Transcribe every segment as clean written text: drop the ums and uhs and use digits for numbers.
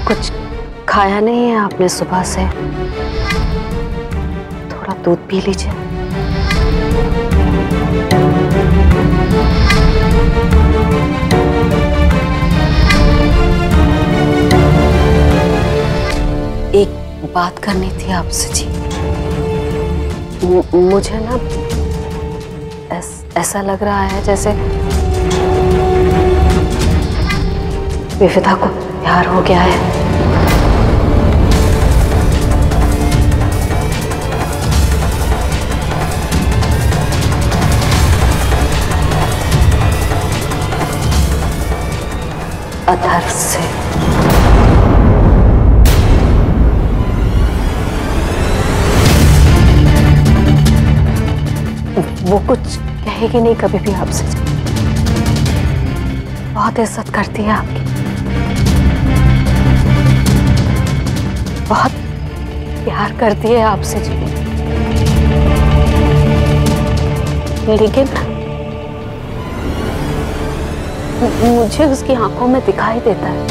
कुछ खाया नहीं है आपने सुबह से? थोड़ा दूध पी लीजिए। एक बात करनी थी आपसे जी। मुझे ना ऐसा लग रहा है जैसे विविधा को प्यार हो गया है। अधर से। वो कुछ कहेगी नहीं कभी भी आपसे। बहुत इज्जत करती है आपकी, बहुत प्यार करती है आपसे जी। लेकिन मुझे उसकी आंखों में दिखाई देता है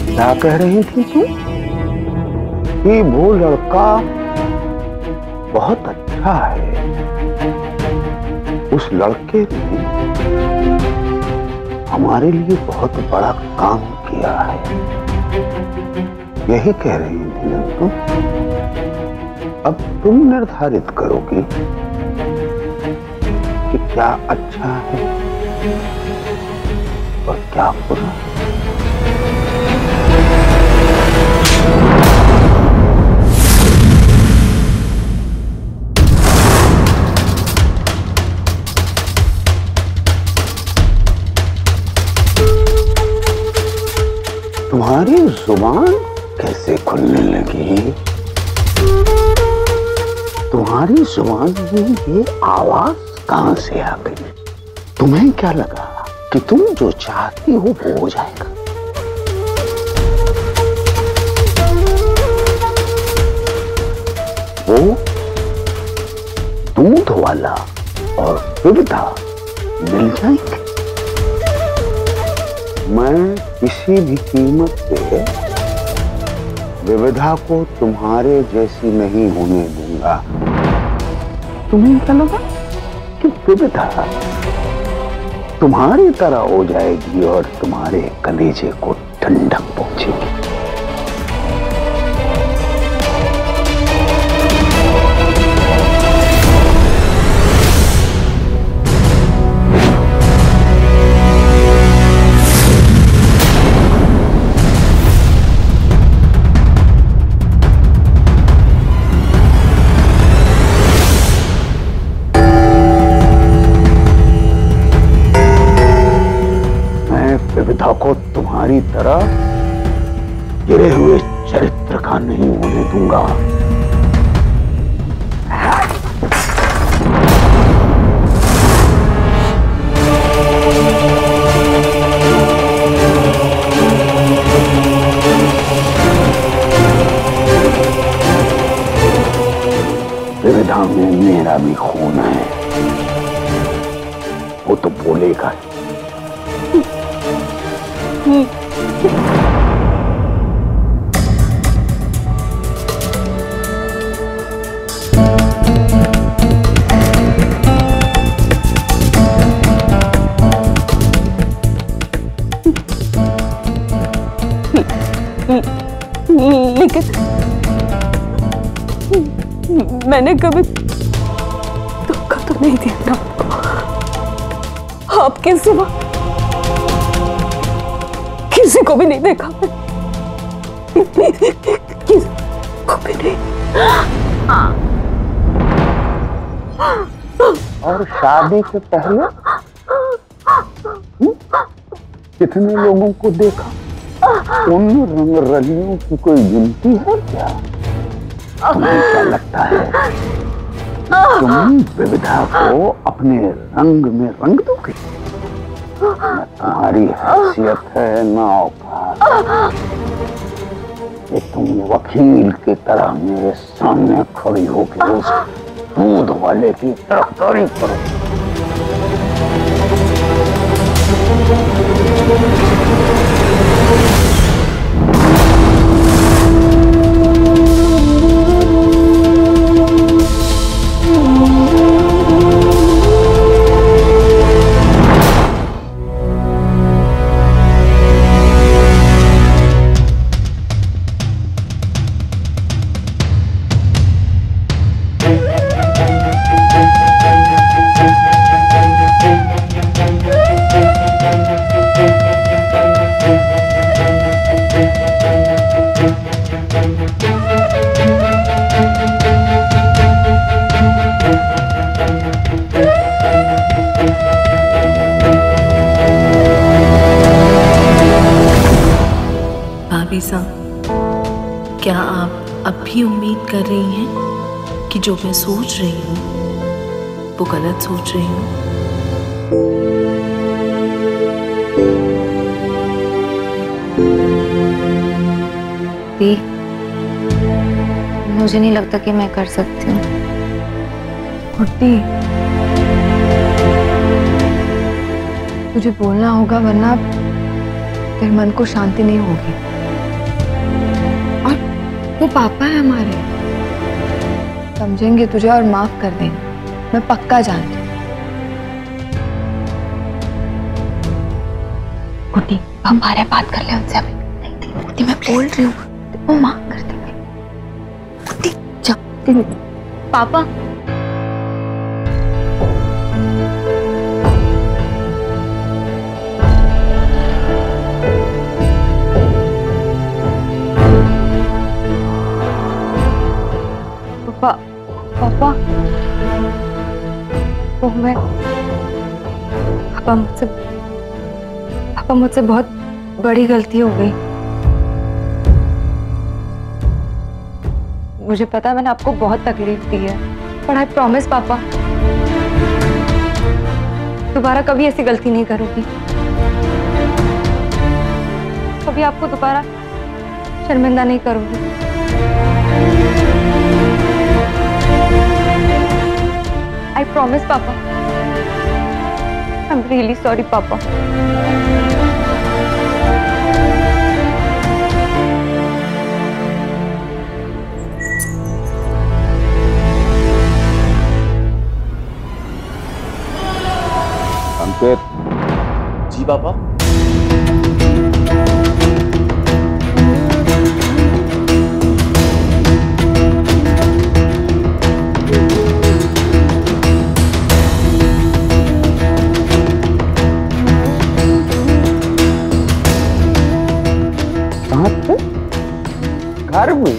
क्या कह रही थी तू? कि वो लड़का बहुत अच्छा है, उस लड़के ने हमारे लिए बहुत बड़ा काम किया है, यही कह रही थी ना तुम? अब तुम निर्धारित करोगी कि क्या अच्छा है और क्या बुरा। तुम्हारी जुबान कैसे खुलने लगी? तुम्हारी जुबान में ये आवाज कहां से आ गई? तुम्हें क्या लगा कि तुम जो चाहती हो वो हो जाएगा? वो दूध वाला और विविधा मिल जाएंगे। मैं किसी भी कीमत पे विविधा को तुम्हारे जैसी नहीं होने दूंगा। तुम्हें क्या लगा कि विविधा तुम्हारी तरह हो जाएगी और तुम्हारे कलेजे को ठंडक पहुंचेगी? विविधा को तुम्हारी तरह गिरे हुए चरित्र का नहीं होने दूंगा। विविधा में मेरा भी खून है, वो तो बोलेगा। मैंने कभी धोखा तो नहीं दिया ना आपको। आपके सिवा किसी को भी नहीं देखा, किसी को भी नहीं। और शादी से पहले कितने लोगों को देखा? उन रंग रलियों की कोई गिनती है क्या? तुम्हें क्या लगता है तुम विविधा को अपने रंग में रंग दोगे? न तुम्हारी हैसियत है न औकात कि तुम वकील की तरह मेरे सामने खड़ी होकर उस दूध वाले की तरफदारी करो। भाभी साहब, क्या आप अब भी उम्मीद कर रही हैं कि जो मैं सोच रही हूँ वो गलत सोच रही हूँ? दी, मुझे नहीं लगता कि मैं कर सकती हूँ। कुट्टी, तुझे बोलना होगा वरना तेरे मन को शांति नहीं होगी। और वो पापा है हमारे, समझेंगे तुझे और माफ कर देंगे, मैं पक्का जानती हूँ। कुट्टी, पापा आ रहे, बात कर ले उनसे अभी। नहीं कुट्टी, मैं बोल रही हूँ, वो माफ कर देंगे। कुट्टी जा। पापा, पापा, वो मैं, पापा मुझसे बहुत बड़ी गलती हो गई। मुझे पता है मैंने आपको बहुत तकलीफ दी है, पर आई प्रॉमिस पापा, दोबारा कभी ऐसी गलती नहीं करूंगी। कभी आपको दोबारा शर्मिंदा नहीं करूंगी। I promise, Papa. I'm really sorry, Papa. संकेत। जी पापा। घर में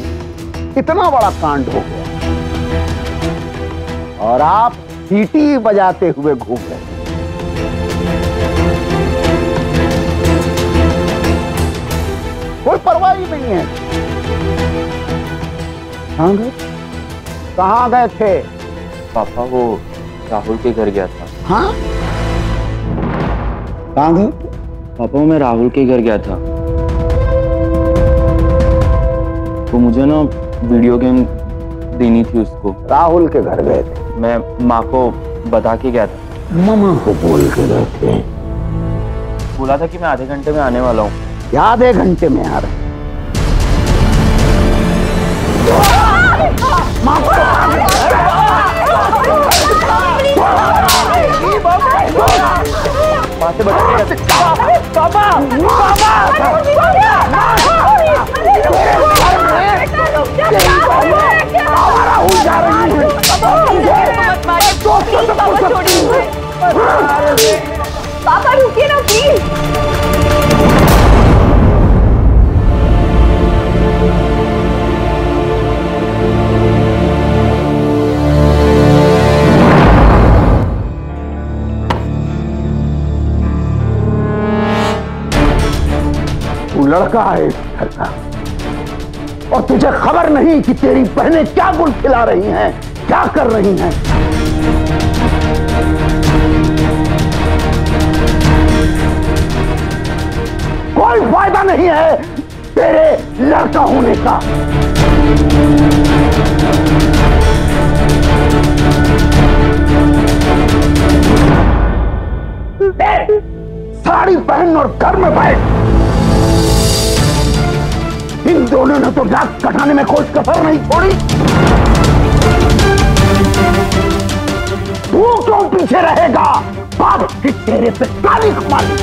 इतना बड़ा कांड हो गया और आप सीटी बजाते हुए घूम रहे हैं। कोई परवाह ही नहीं है। कहाँ गए थे? पापा वो राहुल के घर गया था। हाँ, कहाँ गए? पापा मैं राहुल के घर गया था, तो मुझे ना वीडियो गेम देनी थी उसको। राहुल के घर गए थे? मैं माँ को बता के गया था। मामा को बोल के गए थे? बोला था कि मैं आधे घंटे में आने वाला हूँ। या आधे घंटे में आ रहे? वहाँ से बचा पापा हुई जा रही है? पापा रुकिए ना प्लीज। तू लड़का है इस घर का, और तुझे खबर नहीं कि तेरी बहनें क्या गुल खिला रही हैं, क्या कर रही हैं। कोई फायदा नहीं है तेरे लड़का होने का। साड़ी पहन और घर में बैठ। इन दोनों ने तो नाक कटाने में कोई कसर नहीं छोड़ी। तू क्यों पीछे रहेगा? बाप की तेरे पे तारीख मारी।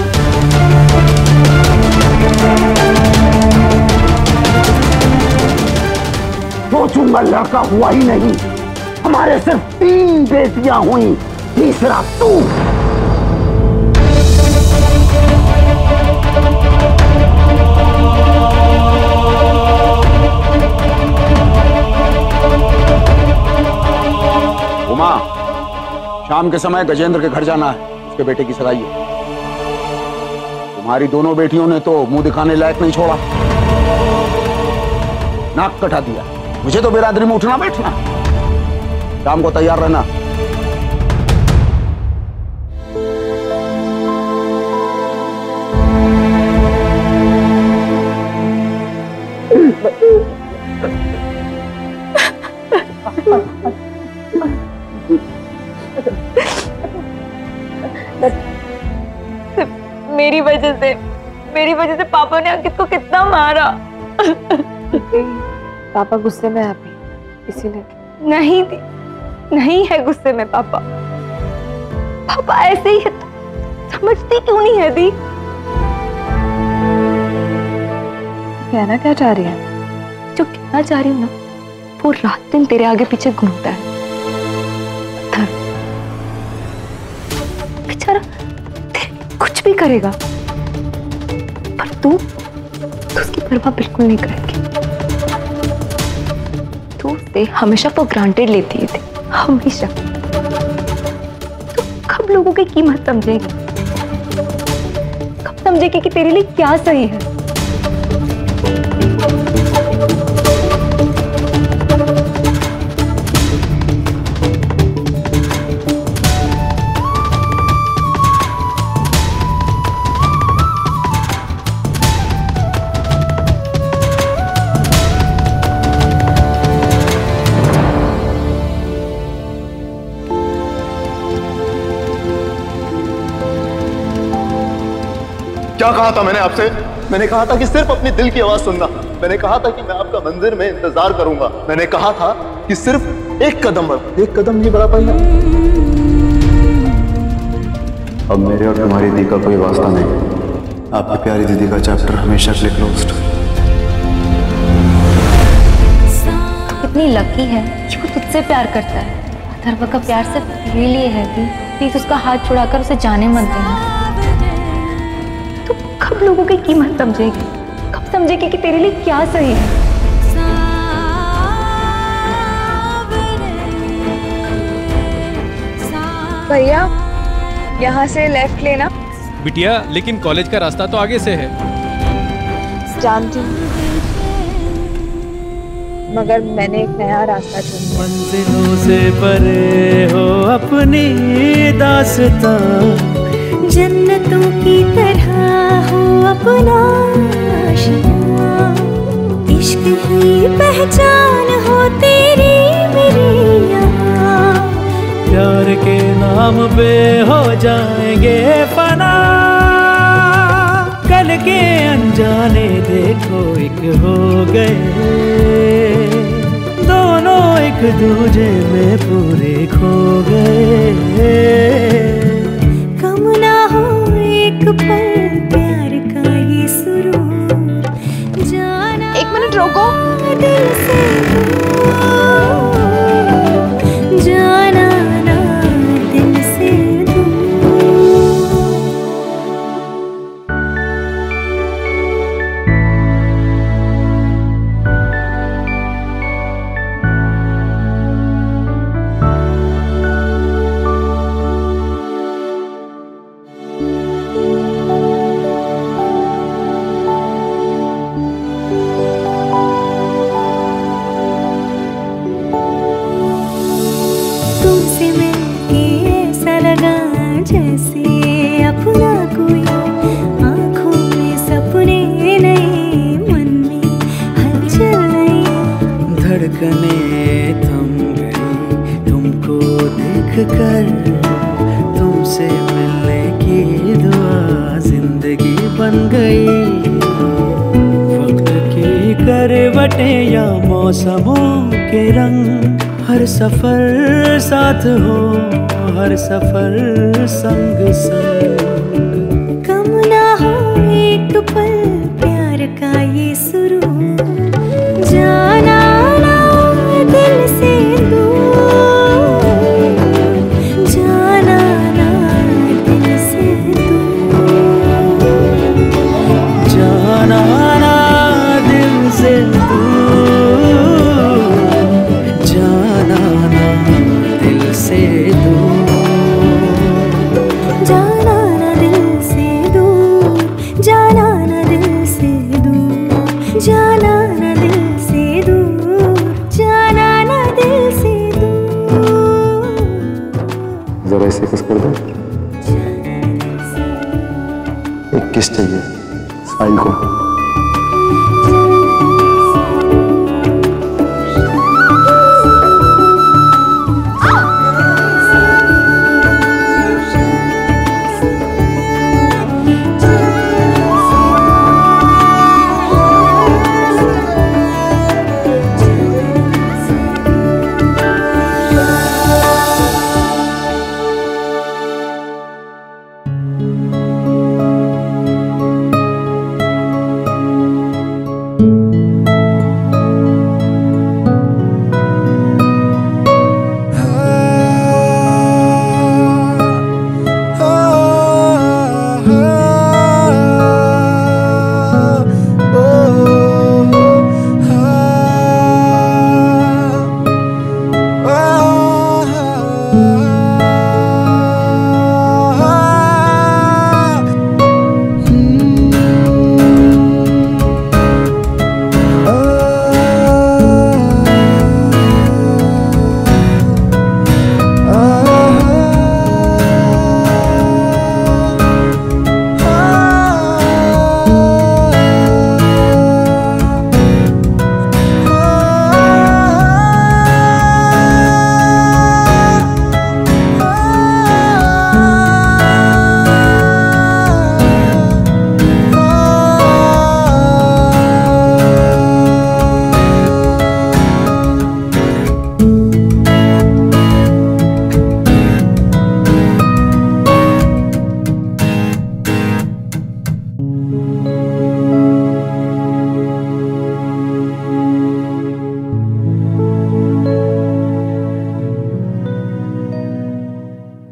सोचूंगा लड़का हुआ ही नहीं, हमारे सिर्फ 3 बेटियां हुई, तीसरा तू। उमा, शाम के समय गजेंद्र के घर जाना है, उसके बेटे की सगाई है। तुम्हारी दोनों बेटियों ने तो मुंह दिखाने लायक नहीं छोड़ा, नाक कटा दिया। मुझे तो बिरादरी में उठना बैठना। शाम को तैयार रहना। मेरी वजह से पापा ने अंकित को कितना मारा। पापा गुस्से में है अभी, इसीलिए। नहीं थी, नहीं है गुस्से में पापा। पापा ऐसे ही है, तो समझती क्यों नहीं है दी? कहना क्या चाह रही है? जो कहना चाह रही हूँ ना, वो रात दिन तेरे आगे पीछे घूमता है। बेचारा कुछ भी करेगा, पर तू उसकी परवाह बिल्कुल नहीं करेगी। तू उसे हमेशा फॉर ग्रांटेड लेती थी, हमेशा। तू कब लोगों की कीमत समझेगी? कब समझेगी कि तेरे लिए क्या सही है? क्या कहा था मैंने आपसे? मैंने कहा था कि सिर्फ अपनी दिल की आवाज सुनना। मैंने कहा था कि मैं आपका मंदिर में इंतजार करूंगा। मैंने कहा था कि सिर्फ एक कदम नहीं बढ़ा पाएगा। अब मेरे और तुम्हारी दी का कोई वास्ता नहीं। आपकी प्यारी दीदी का चैप्टर हमेशा के लिए क्लोज्ड। कितनी लकी है कि वो तुझसे प्यार करता है। अथर्व का प्यार सिर्फ तेरे लिए है दी। प्लीज उसका हाथ छुड़ाकर उसे जाने मत देना। कब लोगों की कीमत समझेगी? कब समझेगी कि तेरे लिए क्या सही है? भैया, यहाँ से लेफ्ट लेना। बिटिया, लेकिन कॉलेज का रास्ता तो आगे से है। जानती हूँ, मगर मैंने एक नया रास्ता चुना। मंजिलों से परे हो अपनी दास्तां, जन्नतों की तरह हो अपना आशियां। इश्क ही पहचान हो तेरी मेरी यहाँ। प्यार के नाम पे हो जाएंगे फना। कल के अनजाने देखो एक हो गए। दोनों एक दूजे में पूरे खो गए। कम ना हो एक पल प्यार का ये सुरूर। जाना 1 मिनट रोको। दिल से दूर। काटे या मौसमों के रंग, हर सफर साथ हो, हर सफर संग संग। कम ना हो एक पल प्यार का ये सुरूर, जाना ना दिल से दूर, जाना ना दिल से दूर, जाना ना दिल से दूर, जाना ना दिल से दूर, जाना ना दिल से दूर, जाना ना दिल से दूर, जाना ना दिल से दूर, जाना ना दिल से दूर। जरा इसे किस कर दो, एक किस चाहिए स्माइल को।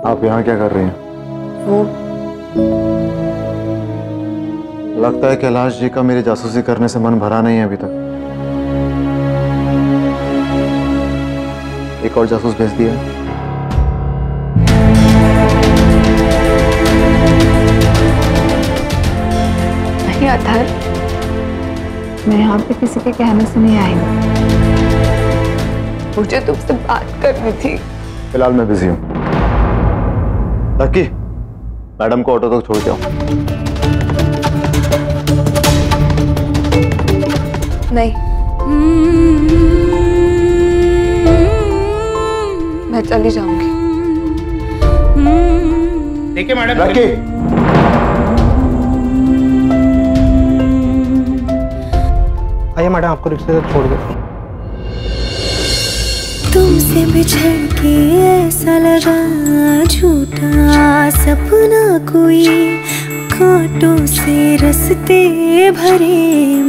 आप यहाँ क्या कर रही हैं? वो लगता है कैलाश जी का मेरी जासूसी करने से मन भरा नहीं है अभी तक। एक और जासूस भेज दिया। नहीं अथर, मैं यहाँ पे किसी के कहने से नहीं आई हूँ। मुझे तुमसे बात करनी थी। फिलहाल मैं बिजी हूँ। लकी, मैडम को ऑटो तक छोड़ के आओ। नहीं, मैं चली जाऊंगी। देखिए मैडम। लकी, आइए मैडम, आपको रिक्शे तक छोड़ देता हूँ। तुमसे बिछड़ के ऐसा लगा झूठा सपना कोई, कांटों से रास्ते भरे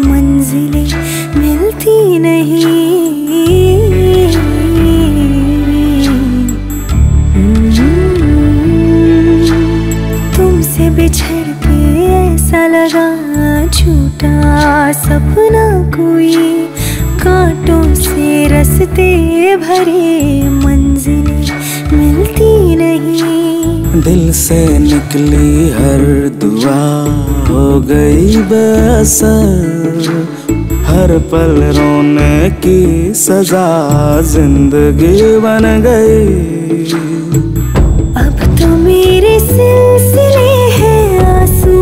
मंजिलें मिलती नहीं। तुमसे बिछड़ के ऐसा लगा झूठा सपना कोई, कांटों से रास्ते भरे मंजिलें मिलती नहीं। दिल से निकली हर दुआ हो गई बेअसर, हर पल रोने की सजा जिंदगी बन गई। अब तो मेरे सिलसिले हैं आंसू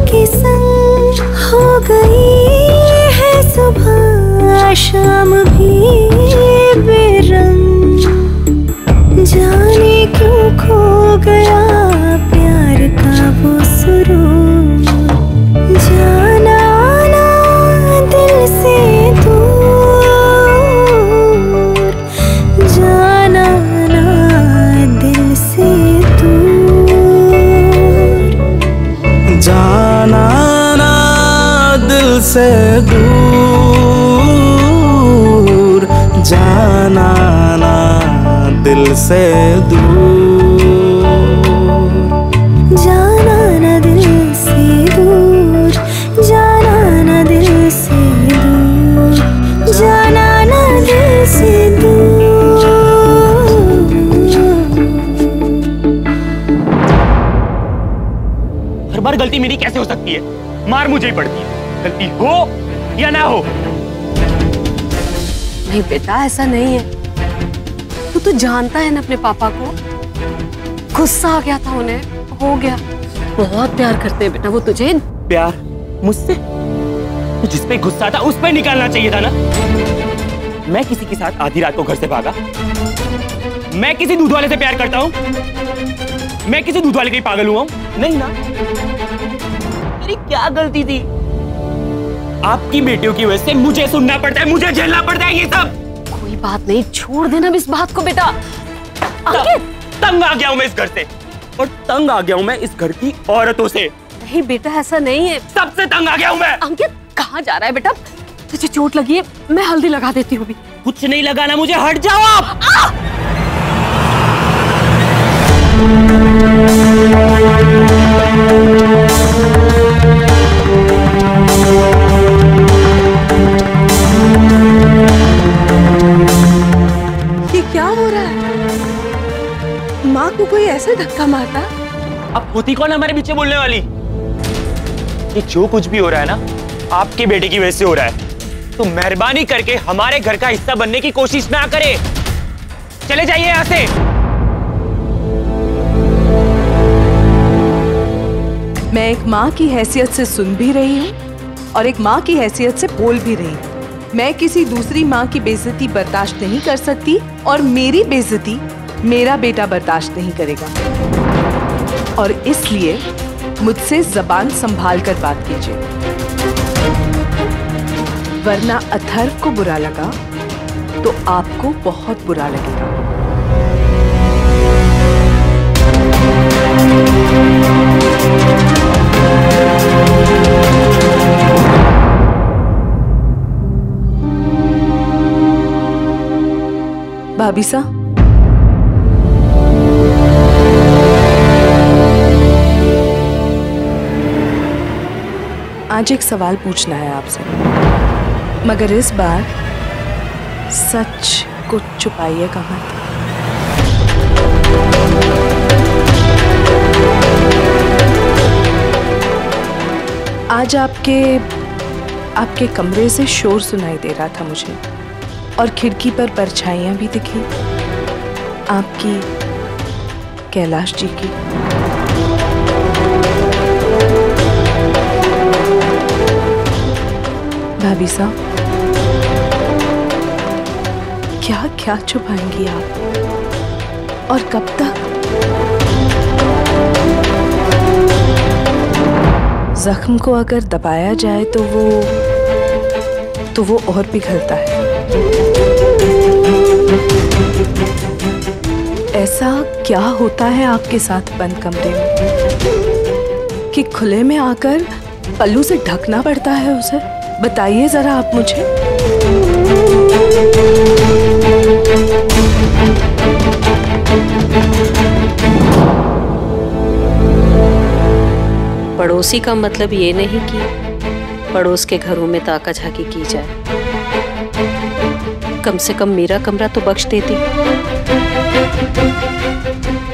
के संग, हो गई है सुबह शाम भी बेरंग। जाने क्यों खो गया प्यार का वो सुरूर, जाना ना दिल से दूर। से दूर, जाना ना दिल से दूर, जाना ना दिल से दूर, जाना ना दिल से दूर, जाना ना दिल से दूर। हर बार गलती मेरी कैसे हो सकती है? मार मुझे ही पड़ती है, गलती हो या ना हो। नहीं बेटा, ऐसा नहीं है। तू तो जानता है ना अपने पापा को, गुस्सा आ गया था उन्हें, हो गया। बहुत प्यार करते हैं बेटा वो तुझे। प्यार मुझसे? तो जिस पे गुस्सा था उस पे निकालना चाहिए था ना। मैं किसी के साथ आधी रात को घर से भागा? मैं किसी दूध वाले से प्यार करता हूँ? मैं किसी दूध वाले के पागल हुआ हूँ? नहीं ना। मेरी क्या गलती थी? आपकी बेटियों की वजह से मुझे सुनना पड़ता है, मुझे झेलना पड़ता है ये सब। कोई बात नहीं, छोड़ देना इस बात को बेटा। तंग आ गया हूं मैं इस घर से, और तंग आ गया हूं मैं इस घर की औरतों से। नहीं बेटा, ऐसा नहीं है। सबसे तंग आ गया हूं मैं। अंकित कहाँ जा रहा है बेटा? तुझे चोट लगी है, मैं हल्दी लगा देती हूँ। कुछ नहीं लगाना मुझे, हट जाओ आप। ये क्या हो रहा है? माँ को कोई ऐसे धक्का मारता? अब होती कौन हमारे पीछे बोलने वाली? ये जो कुछ भी हो रहा है ना, आपके बेटे की वजह से हो रहा है। तो मेहरबानी करके हमारे घर का हिस्सा बनने की कोशिश ना करे। चले जाइए यहाँ से। मैं एक माँ की हैसियत से सुन भी रही हूँ और एक माँ की हैसियत से बोल भी रही हूँ। मैं किसी दूसरी माँ की बेइज्जती बर्दाश्त नहीं कर सकती और मेरी बेइज्जती मेरा बेटा बर्दाश्त नहीं करेगा। और इसलिए मुझसे जबान संभाल कर बात कीजिए, वरना अथर्व को बुरा लगा तो आपको बहुत बुरा लगेगा। भाभी सा, आज एक सवाल पूछना है आपसे, मगर इस बार सच को छुपाइएगा मत। आज आपके कमरे से शोर सुनाई दे रहा था मुझे, और खिड़की पर परछाइयां भी दिखी आपकी, कैलाश जी की। भाभी साहब, क्या क्या छुपाएंगी आप, और कब तक? जख्म को अगर दबाया जाए तो वो और पिघलता है। ऐसा क्या होता है आपके साथ बंद कमरे में कि खुले में आकर पल्लू से ढकना पड़ता है उसे? बताइए जरा आप मुझे। पड़ोसी का मतलब ये नहीं कि पड़ोस के घरों में ताका झाकी की जाए। कम से कम मेरा कमरा तो बख्श देती,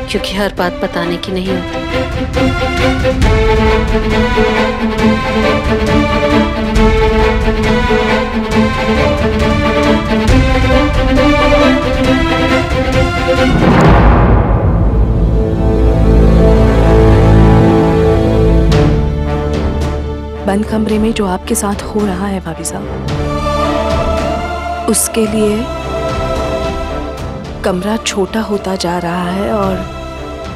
क्योंकि हर बात बताने की नहीं होती। बंद कमरे में जो आपके साथ हो रहा है भाभी साहब, उसके लिए कमरा छोटा होता जा रहा है और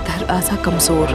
दरवाजा कमजोर।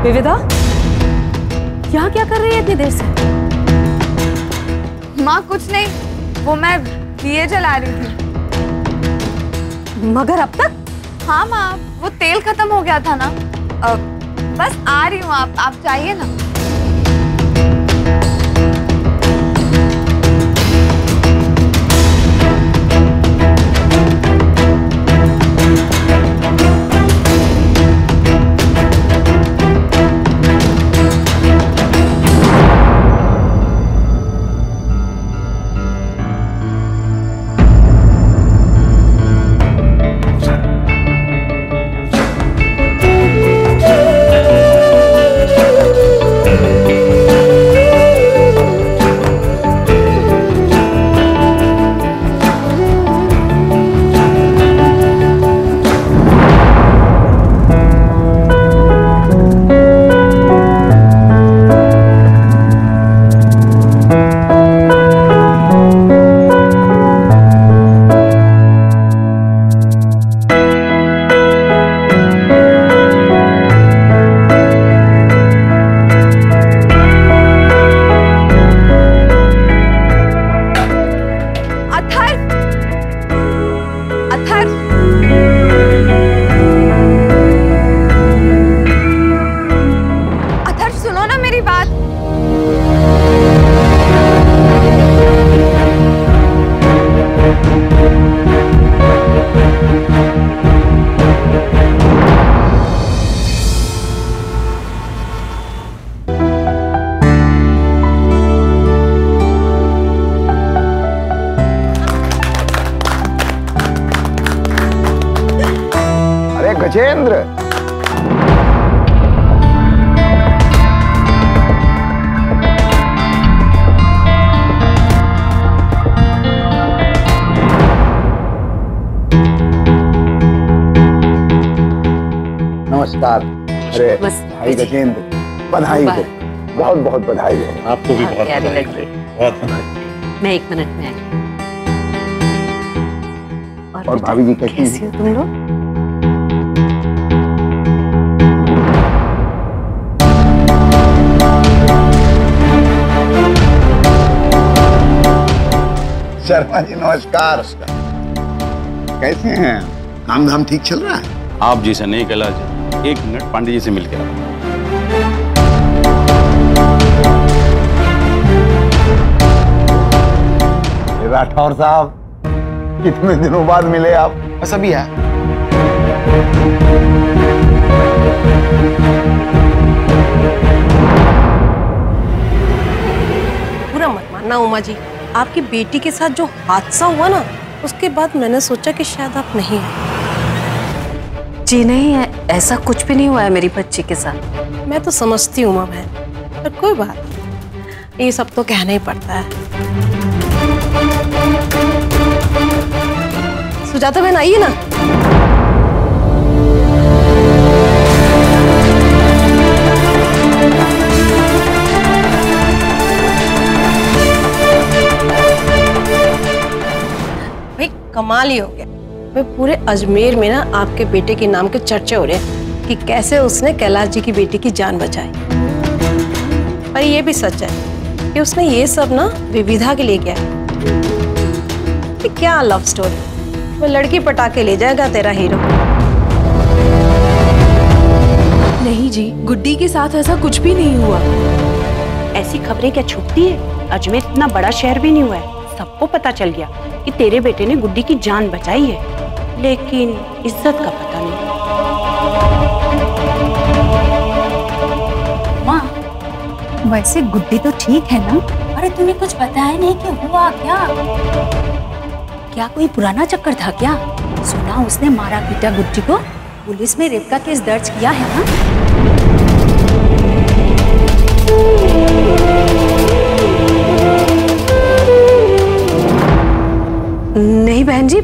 विविधा, यहाँ क्या कर रही है इतनी देर से? माँ कुछ नहीं, वो मैं दिए जला रही थी। मगर अब तक? हाँ माँ, वो तेल खत्म हो गया था ना। बस आ रही हूँ, आप चाहिए ना। गजेंद्र, नमस्कार। अरे भाई गजेंद्र, बधाई हो, बहुत बहुत बधाई हो। आपको भी बहुत बधाई, बहुत बधाई। मैं 1 मिनट में आई। और भाभी जी कैसी हो तुम लोग? शर्मा जी नमस्कार। कैसे हैं? काम धाम ठीक चल रहा है? आप जी से नहीं कैलाश जी, 1 मिनट पांडे जी से मिल के आओ। राठौर साहब, कितने दिनों बाद मिले आप? बस अभी है। बुरा मत मानना उमा जी, आपकी बेटी के साथ जो हादसा हुआ ना, उसके बाद मैंने सोचा कि शायद आप नहीं हैं। जी नहीं है, ऐसा कुछ भी नहीं हुआ है मेरी बच्ची के साथ। मैं तो समझती हूँ उमा बहन, पर कोई बात नहीं, ये सब तो कहना ही पड़ता है। सुजाता बहन आइए ना। भाई कमाल ही हो गया, भाई पूरे अजमेर में ना आपके बेटे के नाम के चर्चे हो रहे हैं कि कैसे उसने कैलाश जी की बेटी की जान बचाई। पर ये भी सच है कि उसने ये सब ना विविधा के लिए किया है। क्या लव स्टोरी, वो लड़की पटा के ले जाएगा तेरा हीरो। नहीं जी, गुड्डी के साथ ऐसा कुछ भी नहीं हुआ। ऐसी खबरें क्या छुपती है? अजमेर इतना बड़ा शहर भी नहीं हुआ है, सबको पता चल गया कि तेरे बेटे ने गुड्डी की जान बचाई है, लेकिन इज्जत का पता नहीं। माँ, वैसे गुड्डी तो ठीक है ना? अरे तूने कुछ बताया नहीं कि हुआ क्या? क्या कोई पुराना चक्कर था क्या? सुना उसने मारा पीटा गुड्डी को, पुलिस में रेप का केस दर्ज किया है ना? नहीं बहन जी,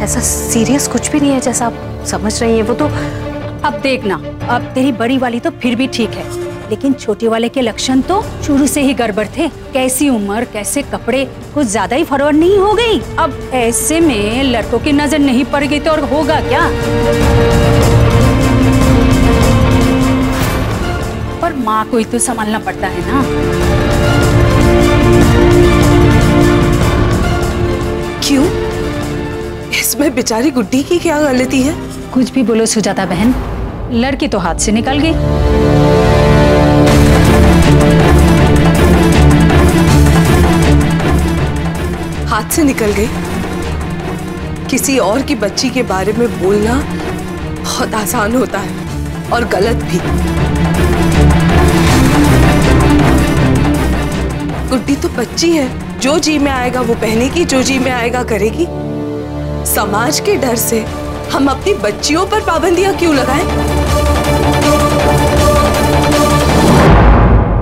ऐसा सीरियस कुछ भी नहीं है जैसा आप समझ रही हैं। वो तो अब देखना, अब तेरी बड़ी वाली तो फिर भी ठीक है, लेकिन छोटे वाले के लक्षण तो शुरू से ही गड़बड़ थे। कैसी उम्र, कैसे कपड़े, कुछ ज्यादा ही फॉरवर्ड नहीं हो गई? अब ऐसे में लड़कों की नजर नहीं पड़ गई तो और होगा क्या? माँ को ही तो संभालना पड़ता है ना। क्यों? इसमें बेचारी गुड्डी की क्या गलती है? कुछ भी बोलो सुजाता बहन, लड़की तो हाथ से निकल गई। हाथ से निकल गई? किसी और की बच्ची के बारे में बोलना बहुत आसान होता है और गलत भी। गुड्डी तो बच्ची है, जो जी में आएगा वो पहनेगी, जो जी में आएगा करेगी। समाज के डर से हम अपनी बच्चियों पर पाबंदियां क्यों लगाएं?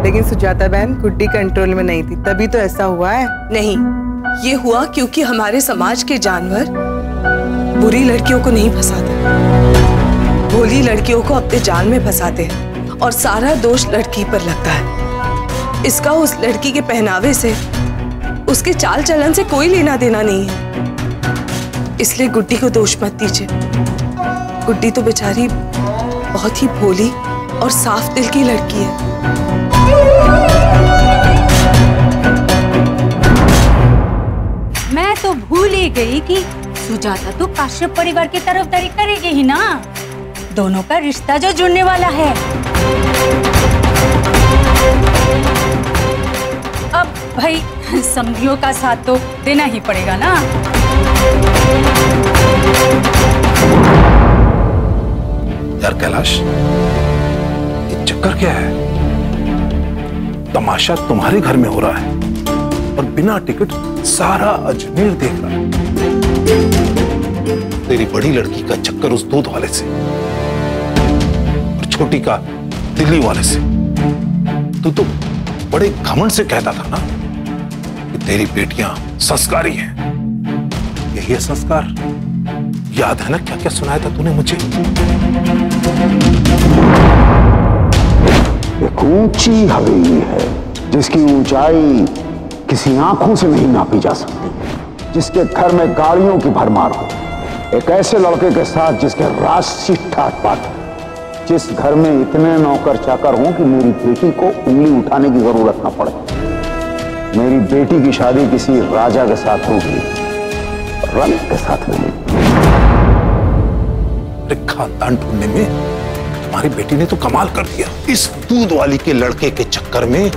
लेकिन सुजाता बहन गुड्डी कंट्रोल में नहीं थी, तभी तो ऐसा हुआ है। नहीं, ये हुआ क्योंकि हमारे समाज के जानवर बुरी लड़कियों को नहीं फंसाते, भोली लड़कियों को अपने जाल में फंसाते हैं और सारा दोष लड़की पर लगता है। इसका उस लड़की के पहनावे से, उसके चाल चलन से कोई लेना देना नहीं है। इसलिए गुड्डी को दोष मत दीजिए। गुड्डी तो बेचारी बहुत ही भोली और साफ दिल की लड़की है। मैं तो भूल ही गई कि सुजाता तो काश्यप परिवार की तरफदारी करेगी ही ना। दोनों का रिश्ता जो जुड़ने वाला है। अब भाई समझियों का साथ तो देना ही पड़ेगा ना। यार कैलाश, ये चक्कर क्या है? तमाशा तुम्हारे घर में हो रहा है और बिना टिकट सारा अजमेर देख रहा है। तेरी बड़ी लड़की का चक्कर उस दूध वाले से और छोटी का दिल्ली वाले से। तू तो बड़े घमंड से कहता था ना कि तेरी बेटियां संस्कारी हैं। यही है संस्कार? याद है ना क्या क्या सुनाया था तूने मुझे? एक ऊंची हवेली है जिसकी ऊंचाई किसी आंखों से नहीं नापी जा सकती, जिसके घर में गाड़ियों की भरमार हो, एक ऐसे लड़के के साथ जिसके राशि ठाट पाट, जिस घर में इतने नौकर चाकर हों कि मेरी बेटी को उंगली उठाने की जरूरत ना पड़े। मेरी बेटी की शादी किसी राजा के साथ होगी, रंग के साथ नहीं। खानदान ढूंढने में हमारी बेटी ने तो कमाल कर दिया। इस दूध वाली के लड़के के चक्कर में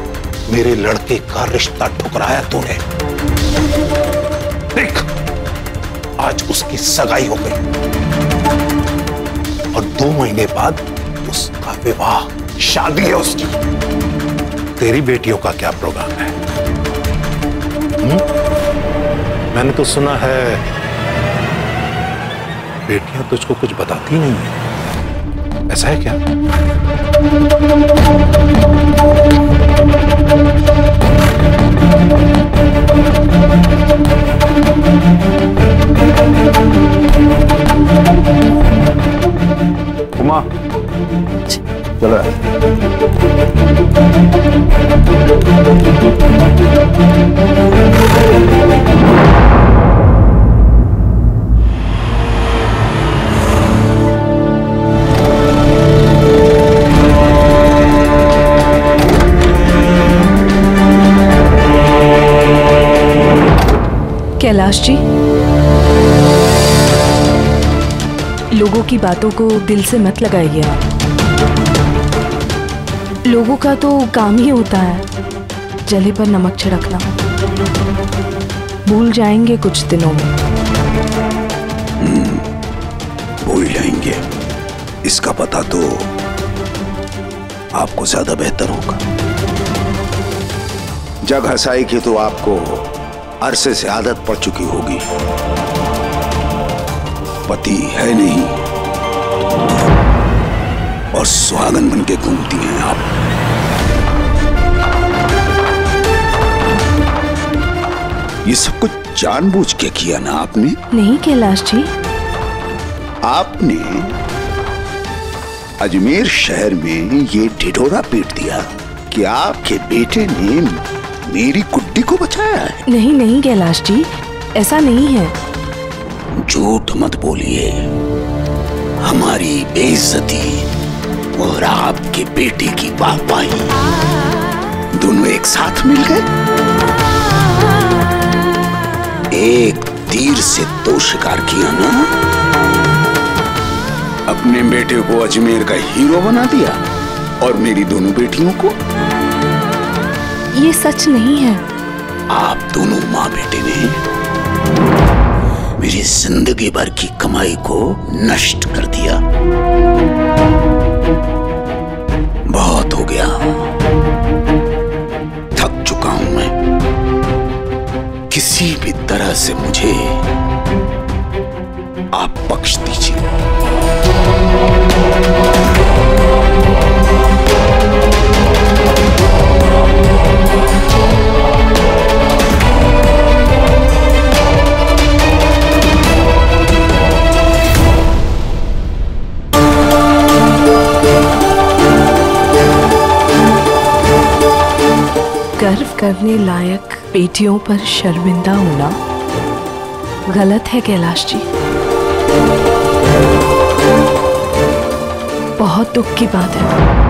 मेरे लड़के का रिश्ता ठुकराया तूने। देख, आज उसकी सगाई हो गई और 2 महीने बाद उसका विवाह, शादी है उसकी। तेरी बेटियों का क्या प्रोग्राम है? मैंने तो सुना है बेटियां तुझको कुछ बताती नहीं है, ऐसा है क्या? उमा, चलो। कैलाश जी, लोगों की बातों को दिल से मत लगाइए आप। लोगों का तो काम ही होता है जले पर नमक छिड़कना। भूल जाएंगे कुछ दिनों में। भूल जाएंगे, इसका पता तो आपको ज्यादा बेहतर होगा। जग हंसाई की तो आपको अरसे से आदत पड़ चुकी होगी। पति है नहीं और सुहागन बन के घूमती हैं आप। ये सब कुछ जानबूझ के किया ना आपने? नहीं कैलाश जी, आपने अजमेर शहर में ये ढिढोरा पीट दिया कि आपके बेटे ने मेरी गुड्डी को बचाया है। नहीं नहीं कैलाश जी, ऐसा नहीं है। झूठ मत बोलिए, हमारी बेइज्जती और आपकी बेटी की वाहवाही दोनों एक साथ मिल गए। एक तीर से दो शिकार किया ना। अपने बेटे को अजमेर का हीरो बना दिया और मेरी दोनों बेटियों को। ये सच नहीं है। आप दोनों माँ बेटे ने मेरी जिंदगी भर की कमाई को नष्ट कर दिया। बहुत हो गया, थक चुका हूं मैं। किसी भी तरह से मुझे आप बख्श दीजिए। गर्व करने लायक बेटियों पर शर्मिंदा होना गलत है कैलाश जी। बहुत दुख की बात है।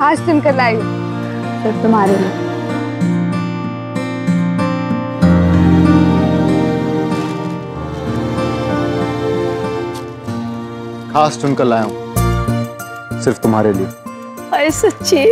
खास चुनकर लाई हूँ सिर्फ तुम्हारे लिए। खास चुनकर लाया हूँ सिर्फ तुम्हारे लिए। अरे सच्ची?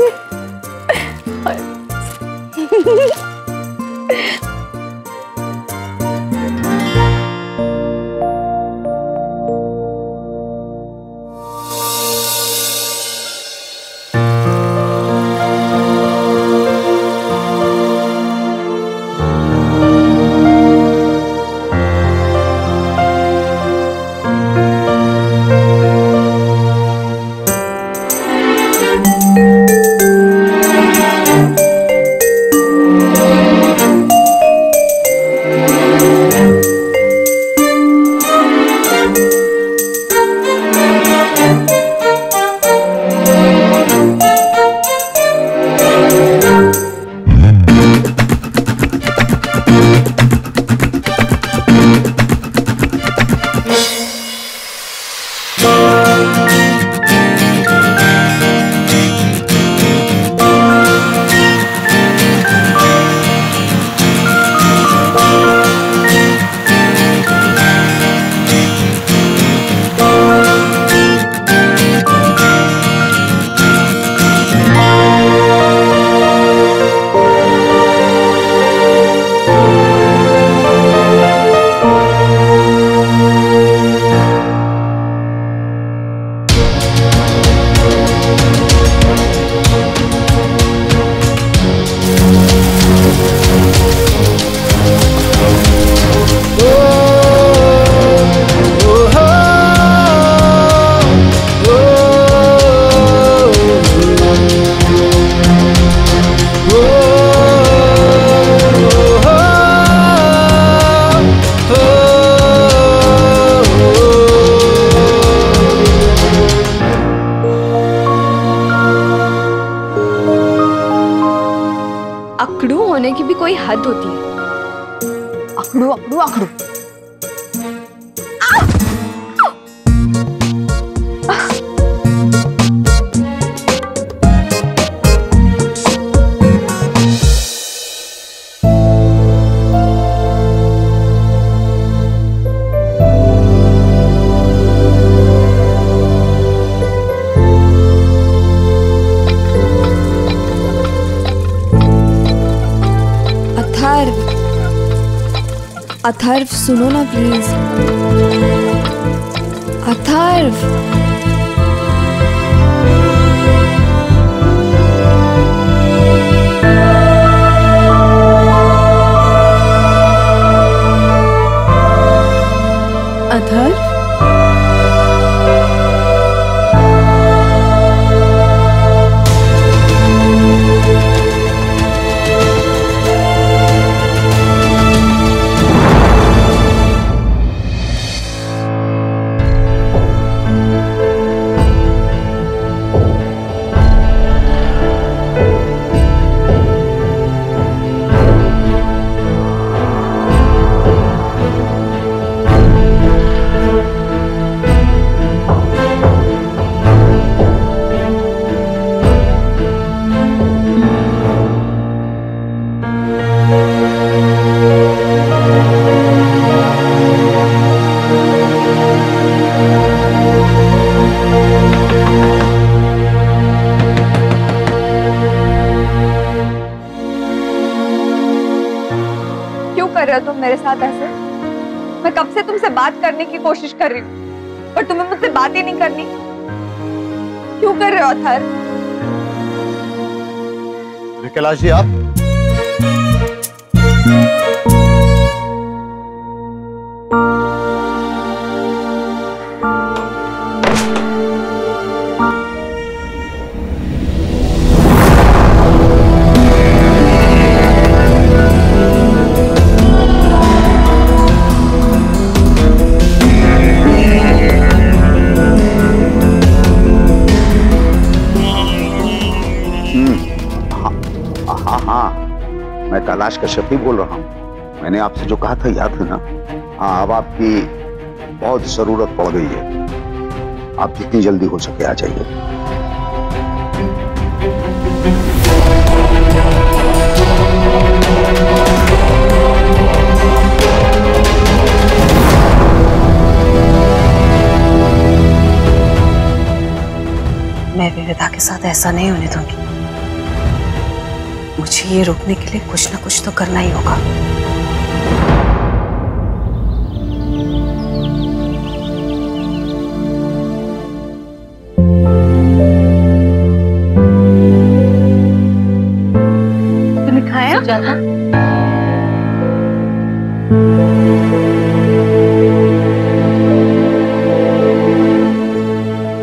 अकड़ू होने की भी कोई हद होती है। अकड़ू अकड़ू अकड़ू। अथर्व सुनो ना प्लीज। अथर्व अथर्व तुम मेरे साथ ऐसे? मैं कब से तुमसे बात करने की कोशिश कर रही हूँ पर तुम्हें मुझसे बात ही नहीं करनी। क्यों कर रहे हो अथर्व? कैलाश जी आप मैं कैलाश कश्यप ही बोल रहा हूँ। मैंने आपसे जो कहा था याद है ना? हाँ, अब आपकी बहुत जरूरत पड़ गई है। आप जितनी जल्दी हो सके आ जाइए। मैं विविधा के साथ ऐसा नहीं होने दूंगी। मुझे ये रोकने के लिए कुछ ना कुछ तो करना ही होगा। तूने खाया?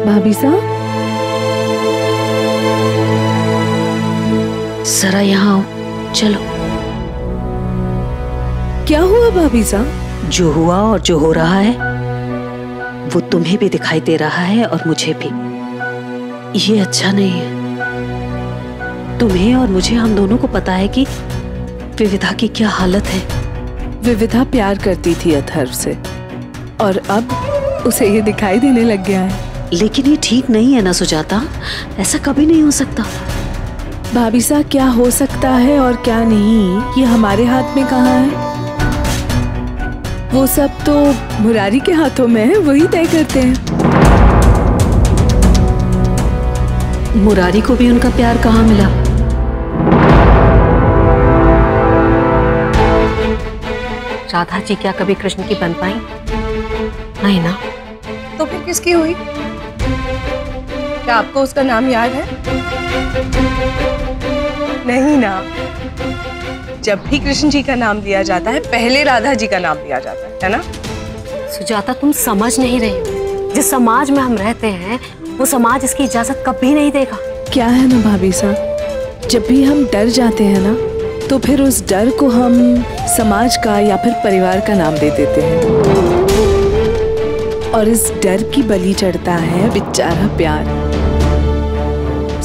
भाभी साहब जरा यहाँ आओ, चलो। क्या हुआ भाभी साहब? जो हुआ और जो हो रहा है वो तुम्हें भी दिखाई दे रहा है और मुझे भी। ये अच्छा नहीं है। तुम्हें और मुझे, हम दोनों को पता है कि विविधा की क्या हालत है। विविधा प्यार करती थी अथर्व से और अब उसे ये दिखाई देने लग गया है। लेकिन ये ठीक नहीं है ना सुजाता, ऐसा कभी नहीं हो सकता। भाभी साहब क्या हो सकता है और क्या नहीं ये हमारे हाथ में कहाँ है? वो सब तो मुरारी के हाथों में है, वही तय करते हैं। मुरारी को भी उनका प्यार कहाँ मिला? राधा जी क्या कभी कृष्ण की बन पाई? नहीं ना। तो फिर किसकी हुई? क्या आपको उसका नाम याद है? नहीं ना। जब भी कृष्ण जी का नाम लिया जाता है पहले राधा जी का नाम लिया जाता है ना? सुजाता तुम समझ नहीं रही हो। जिस समाज में हम रहते हैं वो समाज इसकी इजाजत कभी नहीं देगा। क्या है ना भाभी साहब, जब भी हम डर जाते हैं ना तो फिर उस डर को हम समाज का या फिर परिवार का नाम दे देते हैं और इस डर की बलि चढ़ता है बेचारा प्यार।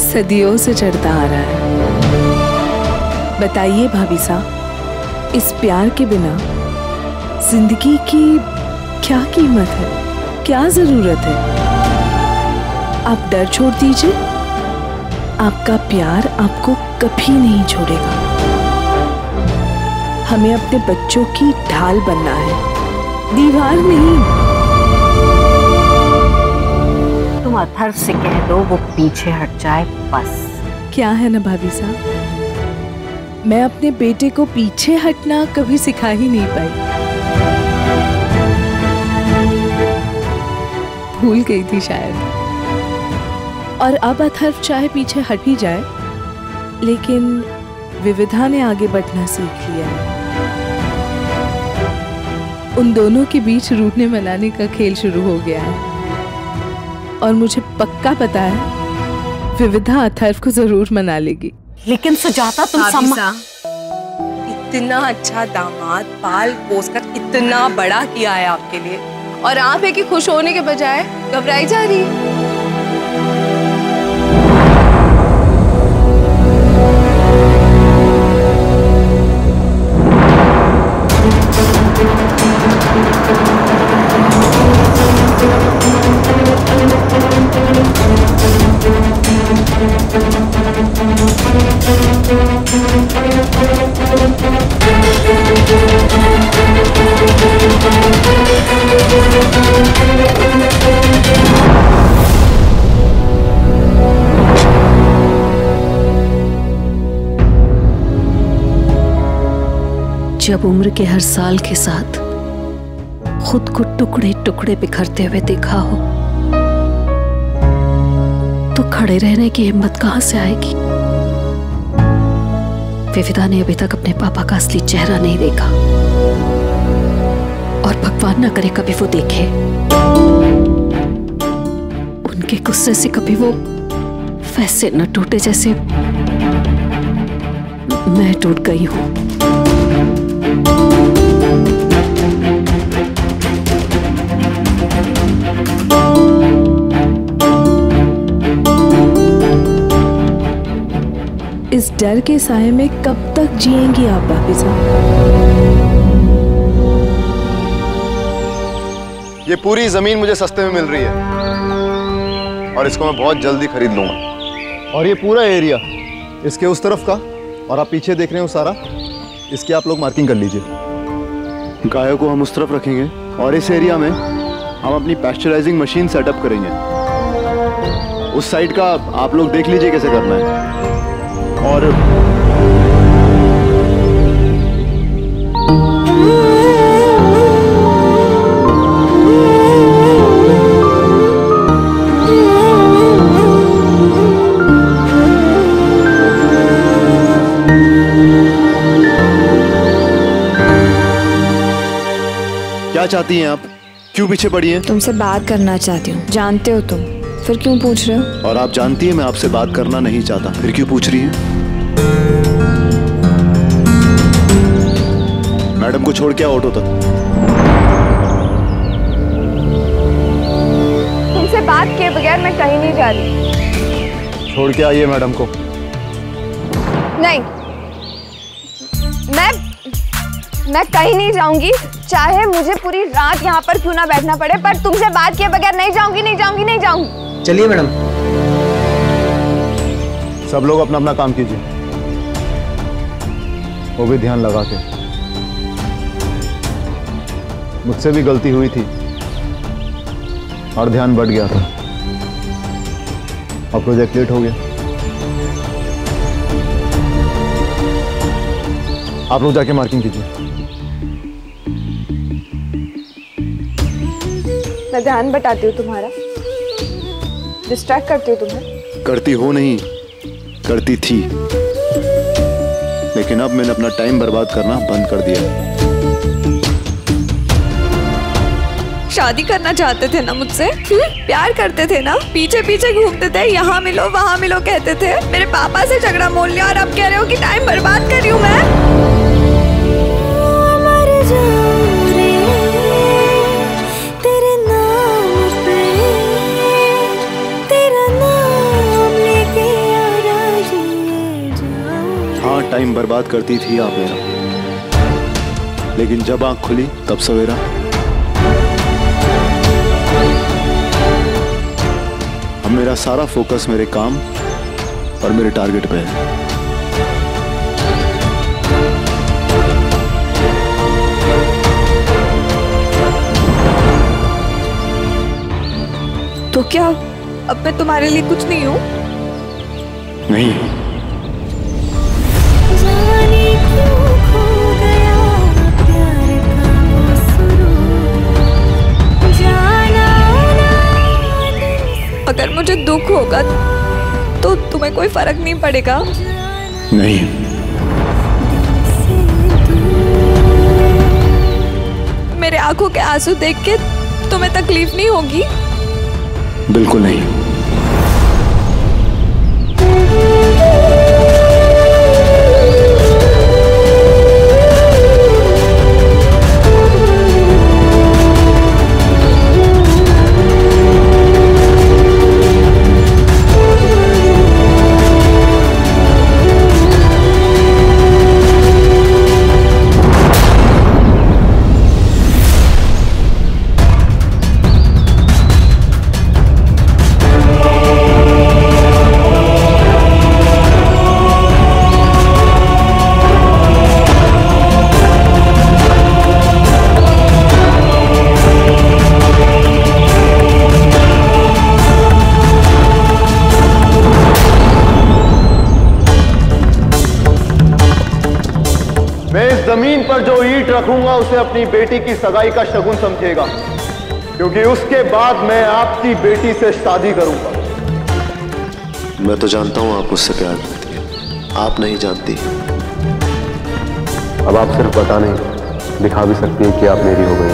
सदियों से चढ़ता आ रहा है। बताइए भाभी साहब, इस प्यार के बिना जिंदगी की क्या कीमत है, क्या जरूरत है? आप डर छोड़ दीजिए, आपका प्यार आपको कभी नहीं छोड़ेगा। हमें अपने बच्चों की ढाल बनना है, दीवार नहीं। तुम अथर्व से कह दो वो पीछे हट जाए बस। क्या है ना भाभी साहब, मैं अपने बेटे को पीछे हटना कभी सिखा ही नहीं पाई। भूल गई थी शायद। और अब अथर्व चाहे पीछे हट ही जाए, लेकिन विविधा ने आगे बढ़ना सीख लिया है। उन दोनों के बीच रूठने मनाने का खेल शुरू हो गया है। और मुझे पक्का पता है विविधा अथर्व को जरूर मना लेगी। लेकिन सुजाता तुम इतना अच्छा दामाद पाल पोस कर इतना बड़ा किया है आपके लिए, और आप है कि खुश होने के बजाय घबराई जा रही है। जब उम्र के हर साल के साथ खुद को टुकड़े टुकड़े बिखरते हुए देखा हो तो खड़े रहने की हिम्मत कहां से आएगी? विविधा ने अभी तक अपने पापा का असली चेहरा नहीं देखा, और भगवान न करे कभी वो देखे। उनके गुस्से से कभी वो वैसे न टूटे जैसे मैं टूट गई हूं। इस डर के साए में कब तक जिएंगी आप भाभी साहब? ये पूरी जमीन मुझे सस्ते में मिल रही है और इसको मैं बहुत जल्दी खरीद लूंगा। और ये पूरा एरिया इसके उस तरफ का और आप पीछे देख रहे हो सारा, इसकी आप लोग मार्किंग कर लीजिए। गायों को हम उस तरफ रखेंगे और इस एरिया में हम अपनी पैस्चराइजिंग मशीन सेटअप करेंगे। उस साइड का आप लोग देख लीजिए कैसे करना है। और क्या चाहती हैं आप? क्यों पीछे पड़ी हैं? तुमसे बात करना चाहती हूँ, जानते हो तुम, फिर क्यों पूछ रहे हो? और आप जानती हैं मैं आपसे बात करना नहीं चाहता, फिर क्यों पूछ रही हैं? मैडम को छोड़ के आओ ऑटो तक। तुमसे बात किए बगैर मैं कहीं नहीं जा रही। छोड़ के आइए मैडम को। नहीं, मैं कहीं नहीं जाऊंगी, चाहे मुझे पूरी रात यहाँ पर क्यों ना बैठना पड़े, पर तुमसे बात किए बगैर नहीं जाऊंगी, नहीं जाऊंगी, नहीं जाऊंगी। चलिए मैडम। सब लोग अपना अपना काम कीजिए, वो भी ध्यान लगा के। मुझसे भी गलती हुई थी और ध्यान बढ़ गया था और प्रोजेक्ट लेट हो गया। आप लोग जाके मार्किंग कीजिए। मैं ध्यान बटाती हूँ तुम्हारा, डिस्ट्रैक्ट करती हूँ तुम्हें। करती हो नहीं, करती थी, लेकिन अब मैंने अपना टाइम बर्बाद करना बंद कर दिया। शादी करना चाहते थे ना मुझसे? प्यार करते थे ना? पीछे पीछे घूमते थे, यहाँ मिलो वहाँ मिलो कहते थे, मेरे पापा से झगड़ा मोल लिया, और अब कह रहे हो कि टाइम बर्बाद कर रही हूँ मैं? हाँ, टाइम बर्बाद करती थी आप मेरा, लेकिन जब आंख खुली तब सवेरा। अब मेरा सारा फोकस मेरे काम और मेरे टारगेट पे है। तो क्या अब मैं तुम्हारे लिए कुछ नहीं हूँ? नहीं। जाने होगा तो तुम्हें कोई फर्क नहीं पड़ेगा? नहीं। मेरे आंखों के आंसू देख के तुम्हें तकलीफ नहीं होगी? बिल्कुल नहीं। जमीन पर जो ईंट रखूंगा उसे अपनी बेटी की सगाई का शगुन समझेगा, क्योंकि उसके बाद मैं आपकी बेटी से शादी करूंगा। मैं तो जानता हूं आप उससे प्यार करती हैं, आप नहीं जानती। अब आप सिर्फ बता नहीं दिखा भी सकती हैं कि आप मेरी हो गई।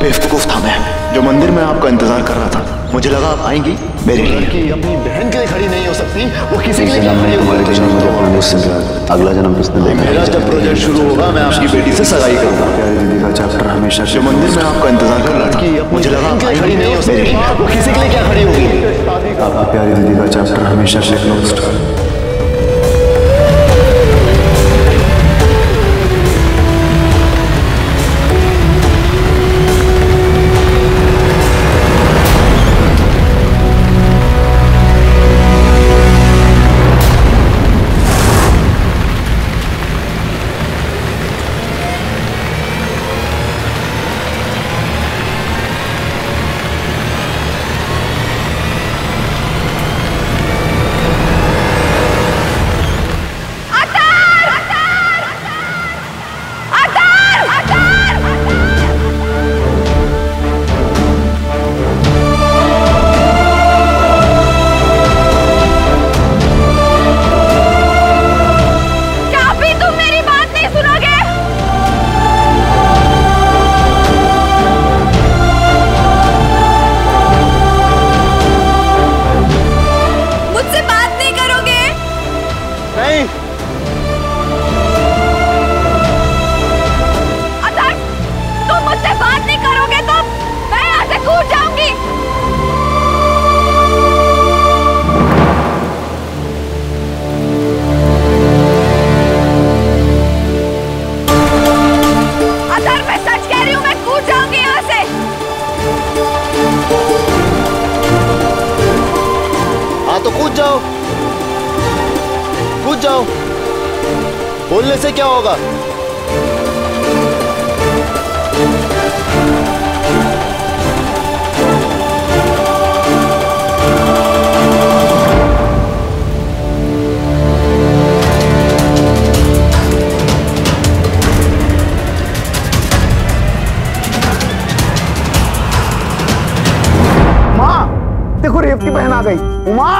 बेवकूफ था मैं, जो मंदिर में आपका इंतजार कर रहा था। मुझे लगा आप आएंगी मेरे लिए। लड़की अपनी बहन के लिए खड़ी नहीं हो सकती, वो किसी के लिए मैं तुम्हारे जन्म मुझे अपने से प्यार करता। अगला जन्म किसने देखा? मेरा जब प्रोजेक्ट शुरू होगा मैं आपकी बेटी से सगाई करूंगा। प्यारी दीदी का चैप्टर हमेशा जो मंदिर में आपका इंतजार कर रहा था। मुझे लगा आप खड़ी नहीं हो सकती, वो किसी के लिए क्या खड़ी होगी? आपकी प्यारी दीदी का चैप्टर हमेशा से क्लोज्ड। बोलने से क्या होगा? माँ देखो रेवती बहन आ गई। उमा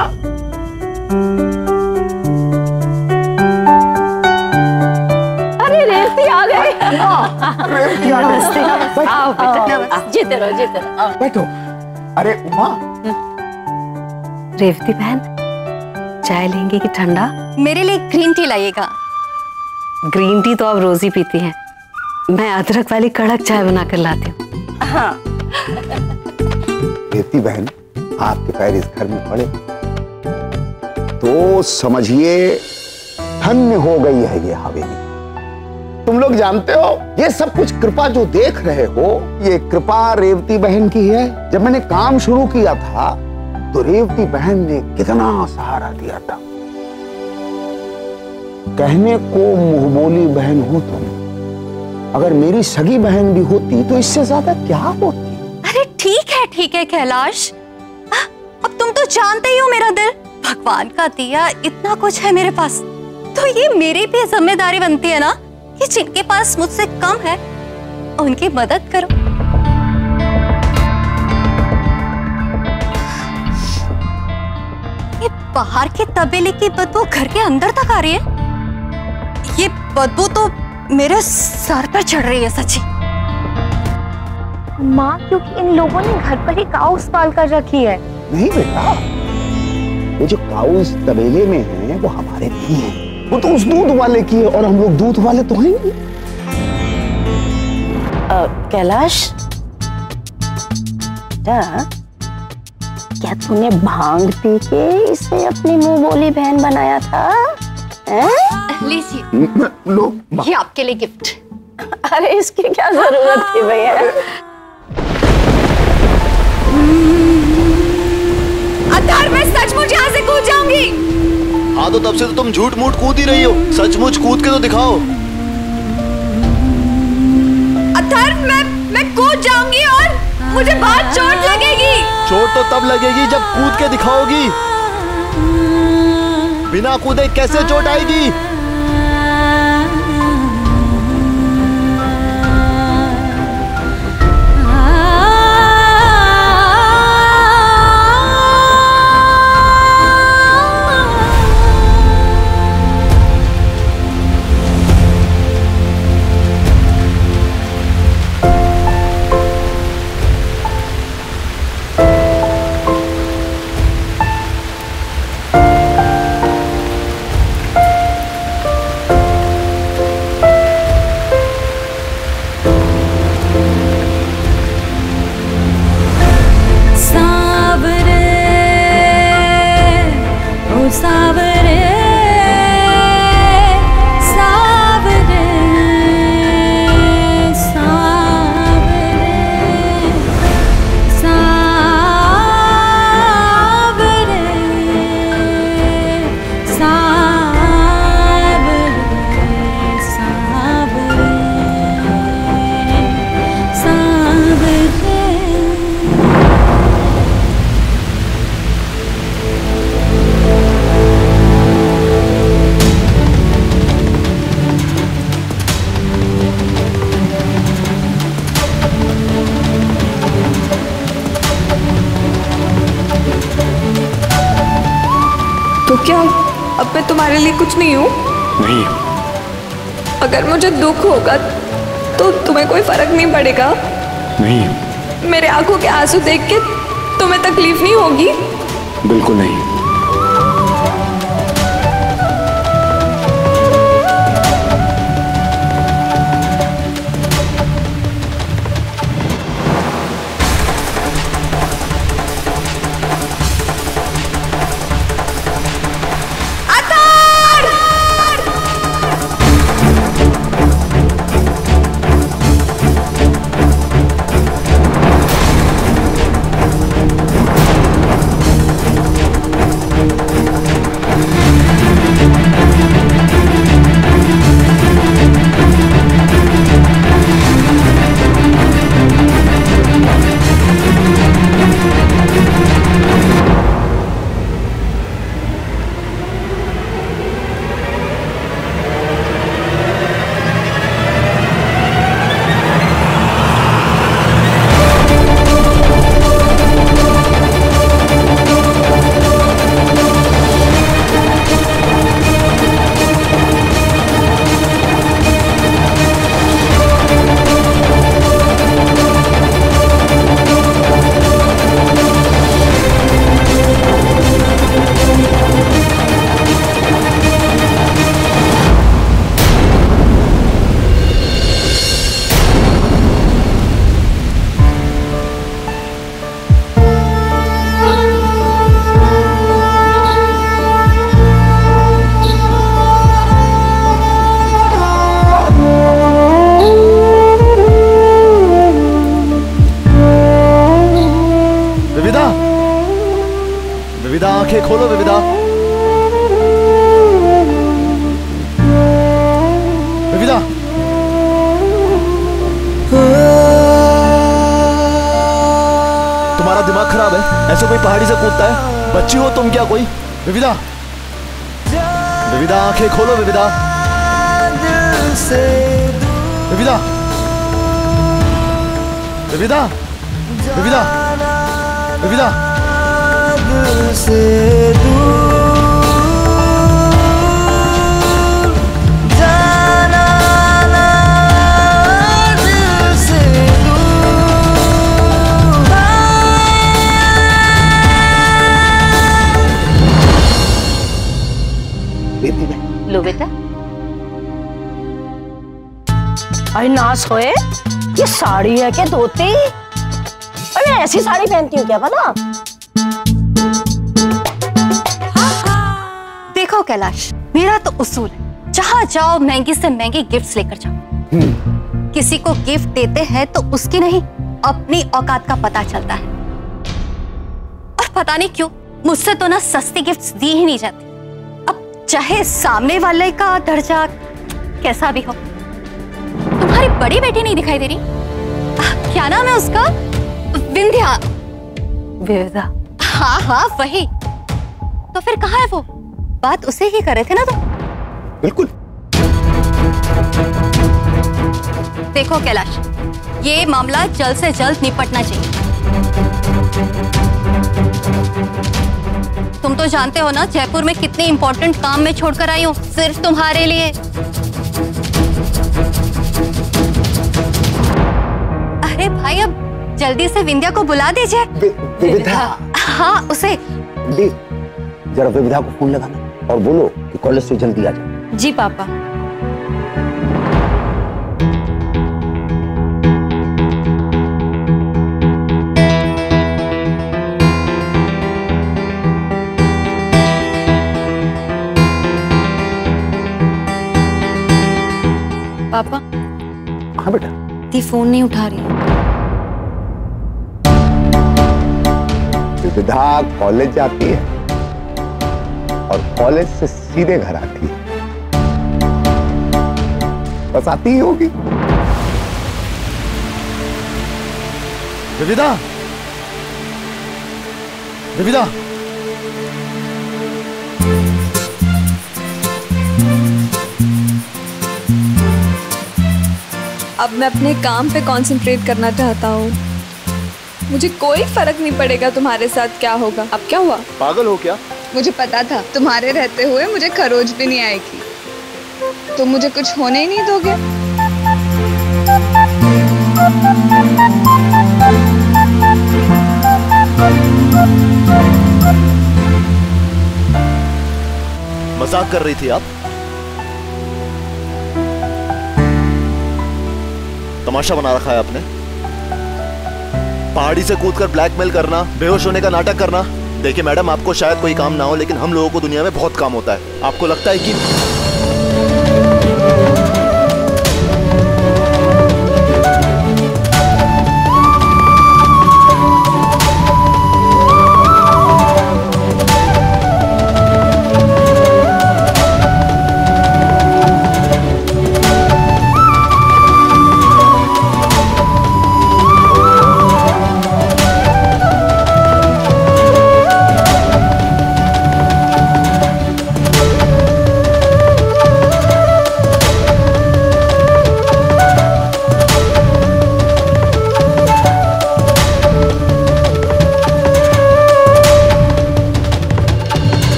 आओ बेटा, जीते रहो जीते रहो। बैठो। अरे उमा। रेवती बहन चाय लेंगे कि ठंडा? मेरे लिए ग्रीन टी लाइएगा। ग्रीन टी तो आप रोज ही पीती हैं, मैं अदरक वाली कड़क चाय बना कर लाती हूँ। हाँ। रेवती बहन आपके पैर इस घर में पड़े तो समझिए धन्य हो गई है ये हवेली। तुम लोग जानते हो ये सब कुछ कृपा जो देख रहे हो, ये कृपा रेवती बहन की है। जब मैंने काम शुरू किया था तो रेवती बहन ने कितना सहारा दिया था। कहने को मुंहबोली बहन हो तुम, अगर मेरी सगी बहन भी होती तो इससे ज्यादा क्या होती। अरे ठीक है कैलाश, अब तुम तो जानते ही हो मेरा दिल। भगवान का दिया इतना कुछ है मेरे पास, तो ये मेरी भी जिम्मेदारी बनती है ना कि जिनके पास मुझसे कम है उनकी मदद करो। बाहर के तबेले की बदबू घर के अंदर तक आ रही है। ये बदबू तो मेरे सर पर चढ़ रही है सच्ची। माँ, क्योंकि इन लोगों ने घर पर ही काउस पाल कर रखी है। नहीं बेटा, ये जो काउस तबेले में है वो हमारे नहीं है, वो तो उस दूध वाले की है और हम लोग दूध वाले तो हैं ही। कैलाश, क्या तूने भांग पी के इसे अपनी मुंह बोली बहन बनाया था? लीजिए, लो, ये आपके लिए गिफ्ट। अरे इसकी क्या जरूरत थी भैया? अतार, मैं सचमुच यहाँ से कूद जाऊंगी। हाँ तो तब से तो तुम झूठ मूठ कूद ही रही हो, सचमुच कूद के तो दिखाओ। अतार, मैं कूद जाऊंगी और मुझे बहुत चोट लगेगी। चोट तो तब लगेगी जब कूद के दिखाओगी। बिना कूदे कैसे चोट आएगी? तो क्या अब मैं तुम्हारे लिए कुछ नहीं हूँ? नहीं। अगर मुझे दुख होगा तो तुम्हें कोई फर्क नहीं पड़ेगा? नहीं। मेरे आंखों के आंसू देख के तुम्हें तकलीफ नहीं होगी? बिल्कुल नहीं। विविधा, आंखें खोलो विविधा। विविधा, तुम्हारा दिमाग खराब है? ऐसे कोई पहाड़ी से कूदता है? बच्ची हो तुम क्या कोई? विविधा, विविधा आंखें खोलो विविधा। विविधा, विविधा, विविधा, विविधा से दूर लेती है। लो बेटा। अरे ना सोए, ये साड़ी है क्या धोती? अरे ऐसी साड़ी पहनती हूँ क्या पता? देखो कैलाश, मेरा तो उसूल है, जहाँ जाओ महंगी से महंगी गिफ्ट्स लेकर जाओ। किसी को गिफ्ट देते हैं तो उसकी नहीं, अपनी औकात का पता चलता है। और पता नहीं क्यों मुझसे तो ना सस्ती गिफ्ट्स दी ही नहीं जाती। अब चाहे सामने वाले का दर्जा कैसा भी हो। तुम्हारी बड़ी बेटी नहीं दिखाई दे रही? क्या नाम है उसका? विंध्या। विविधा। हाँ हाँ वही। तो फिर कहाँ है वो? बात उसे ही कर रहे थे ना तुम? बिल्कुल। देखो कैलाश, ये मामला जल्द से जल्द निपटना चाहिए। तुम तो जानते हो ना जयपुर में कितने इंपॉर्टेंट काम मैं छोड़कर आई हूँ सिर्फ तुम्हारे लिए। अरे भाई अब जल्दी से विंध्या को बुला दीजिए। विविधा। हाँ उसे। जरा विविधा को फोन लगाना और बोलो कि कॉलेज से जल्दी आ जाए। जी पापा। पापा। हाँ बेटा। दी फोन नहीं उठा रही। विविधा कॉलेज जाती है और कॉलेज से सीधे घर आती है। बस आती ही होगी। विविधा, विविधा। अब मैं अपने काम पे कंसंट्रेट करना चाहता हूँ। मुझे कोई फर्क नहीं पड़ेगा तुम्हारे साथ क्या होगा। अब क्या हुआ? पागल हो क्या? मुझे पता था तुम्हारे रहते हुए मुझे खरोच भी नहीं आएगी। तुम मुझे कुछ होने ही नहीं दोगे। मजाक कर रही थी आप? तमाशा बना रखा है आपने। पहाड़ी से कूदकर ब्लैकमेल करना, बेहोश होने का नाटक करना। देखिए मैडम, आपको शायद कोई काम ना हो, लेकिन हम लोगों को दुनिया में बहुत काम होता है। आपको लगता है कि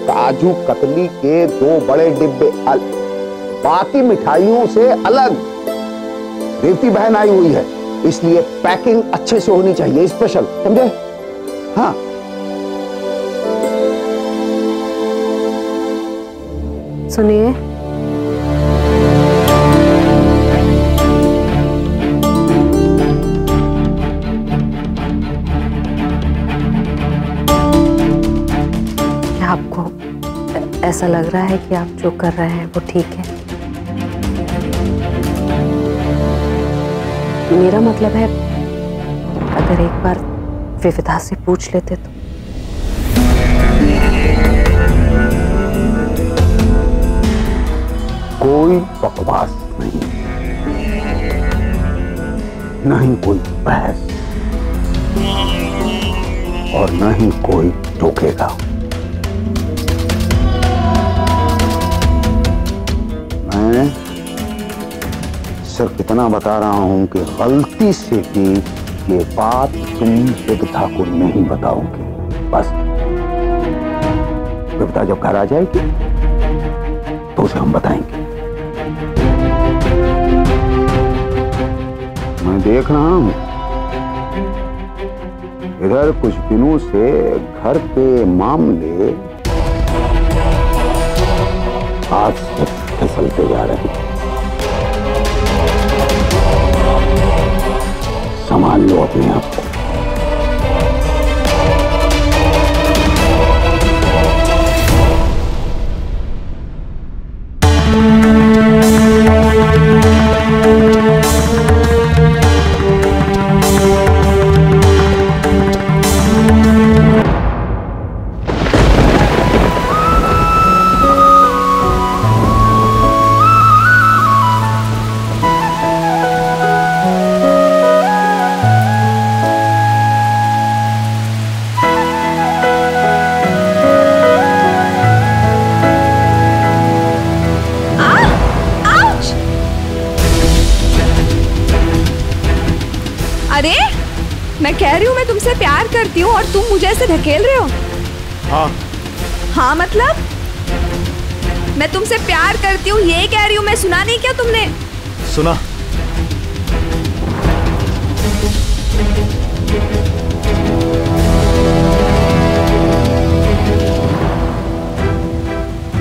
काजू कतली के 2 बड़े डिब्बे बाकी मिठाइयों से अलग। रेवती बहन आई हुई है, इसलिए पैकिंग अच्छे से होनी चाहिए, स्पेशल, समझे? हाँ। सुनिए, आपको ऐसा लग रहा है कि आप जो कर रहे हैं वो ठीक है? मेरा मतलब है अगर एक बार विविधा से पूछ लेते तो। कोई बकवास नहीं, न ही कोई बहस और न ही कोई टोकेगा। मैं सिर्फ इतना बता रहा हूं कि गलती से भी ये बात तुम विविधा को नहीं बताओगे। बस विविधा जब घर आ जाएगी तो उसे हम बताएंगे। मैं देख रहा हूं इधर कुछ दिनों से घर के मामले हाथ से फिसलते जा रहे हैं। संभाल लो अपने आप को। अरे मैं कह रही हूँ मैं तुमसे प्यार करती हूँ और तुम मुझे ऐसे धकेल रहे हो। हाँ हाँ मतलब मैं तुमसे प्यार करती हूँ ये कह रही हूँ मैं, सुना नहीं क्या तुमने? सुना।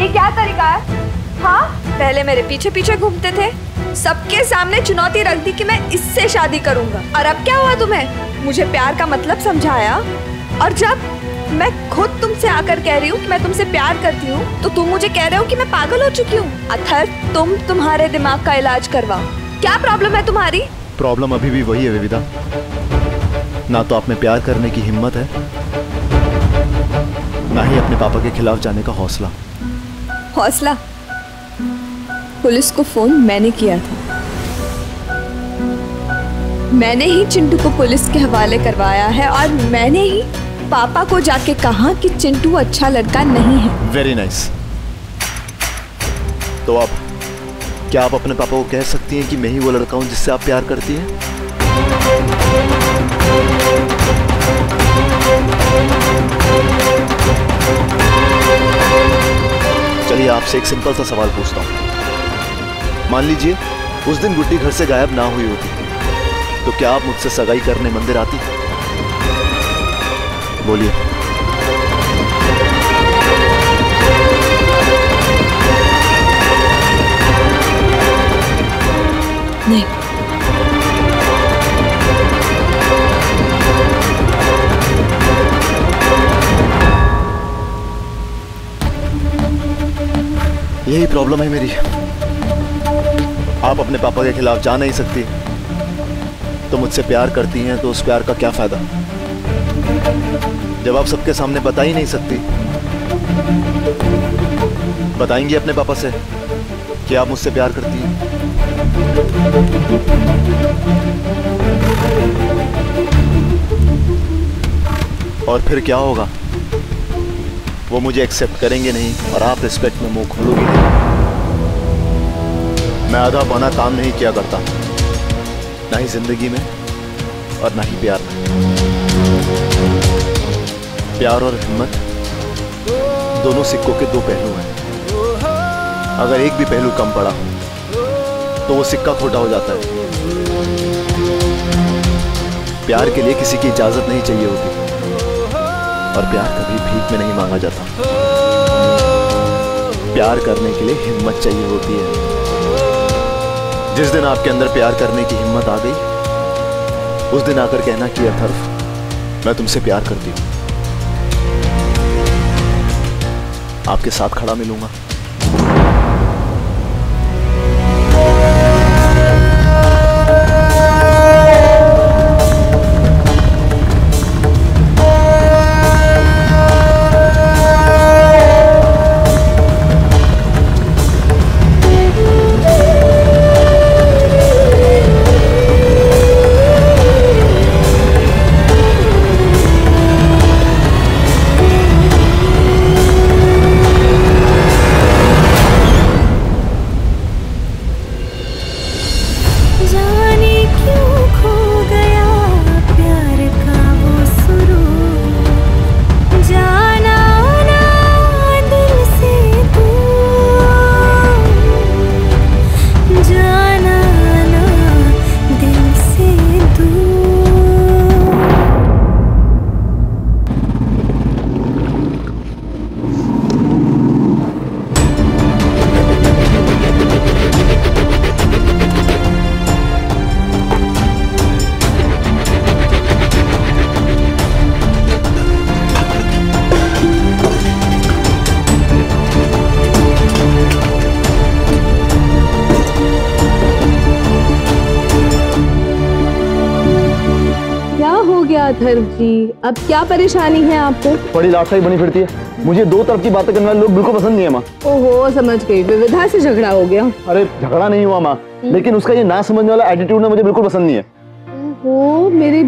ये क्या तरीका है? हाँ पहले मेरे पीछे पीछे घूमते थे, सबके सामने चुनौती रख दी कि मैं इससे शादी करूंगा, और अब क्या हुआ तुम्हें? मुझे प्यार का मतलब समझाया, और जब मैं खुद तुमसे आकर कह रही हूँ कि मैं तुमसे प्यार करती हूँ तो तुम मुझे कह रहे हो कि मैं पागल हो चुकी हूँ। अथर तुम तुम्हारे दिमाग का इलाज करवाओ, क्या प्रॉब्लम है तुम्हारी? प्रॉब्लम अभी भी वही है विविधा, ना तो आप में प्यार करने की हिम्मत है, ना ही अपने पापा के खिलाफ जाने का हौसला। हौसला? पुलिस को फोन मैंने किया था, मैंने ही चिंटू को पुलिस के हवाले करवाया है, और मैंने ही पापा को जाके कहा कि चिंटू अच्छा लड़का नहीं है। Very nice. तो अब क्या आप अपने पापा को कह सकती हैं कि मैं ही वो लड़का हूं जिससे आप प्यार करती हैं? चलिए आपसे एक सिंपल सा सवाल पूछता हूं। मान लीजिए उस दिन गुड्डी घर से गायब ना हुई होती तो क्या आप मुझसे सगाई करने मंदिर आती? बोलिए। नहीं। यही प्रॉब्लम है मेरी, आप अपने पापा के खिलाफ जा नहीं सकती, तो मुझसे प्यार करती हैं तो उस प्यार का क्या फायदा जब आप सबके सामने बता ही नहीं सकती? बताएंगी अपने पापा से कि आप मुझसे प्यार करती हैं? और फिर क्या होगा? वो मुझे एक्सेप्ट करेंगे नहीं और आप रिस्पेक्ट में मुंह खोलोगी नहीं। मैं आधा पौना काम नहीं किया करता, ना ही जिंदगी में और ना ही प्यार में। प्यार और हिम्मत दोनों सिक्कों के दो पहलू हैं। अगर एक भी पहलू कम पड़ा तो वो सिक्का खोटा हो जाता है। प्यार के लिए किसी की इजाजत नहीं चाहिए होती, और प्यार कभी भीख में नहीं मांगा जाता। प्यार करने के लिए हिम्मत चाहिए होती है। जिस दिन आपके अंदर प्यार करने की हिम्मत आ गई, उस दिन आकर कहना कि अथर्व मैं तुमसे प्यार करती हूं, आपके साथ खड़ा मिलूंगा। अथर्व जी, अब क्या परेशानी है आपको? बड़ी लाटसाई बनी फिरती है। मुझे दो तरफ की बातें करने वाले लोग बिल्कुल पसंद नहीं है माँ। ओहो, समझ गई, विविधा से झगड़ा हो गया। अरे झगड़ा नहीं हुआ माँ, लेकिन उसका ये ना समझने वाला एटीट्यूड ना मुझे बिल्कुल पसंद नहीं है। ओहो, मेरे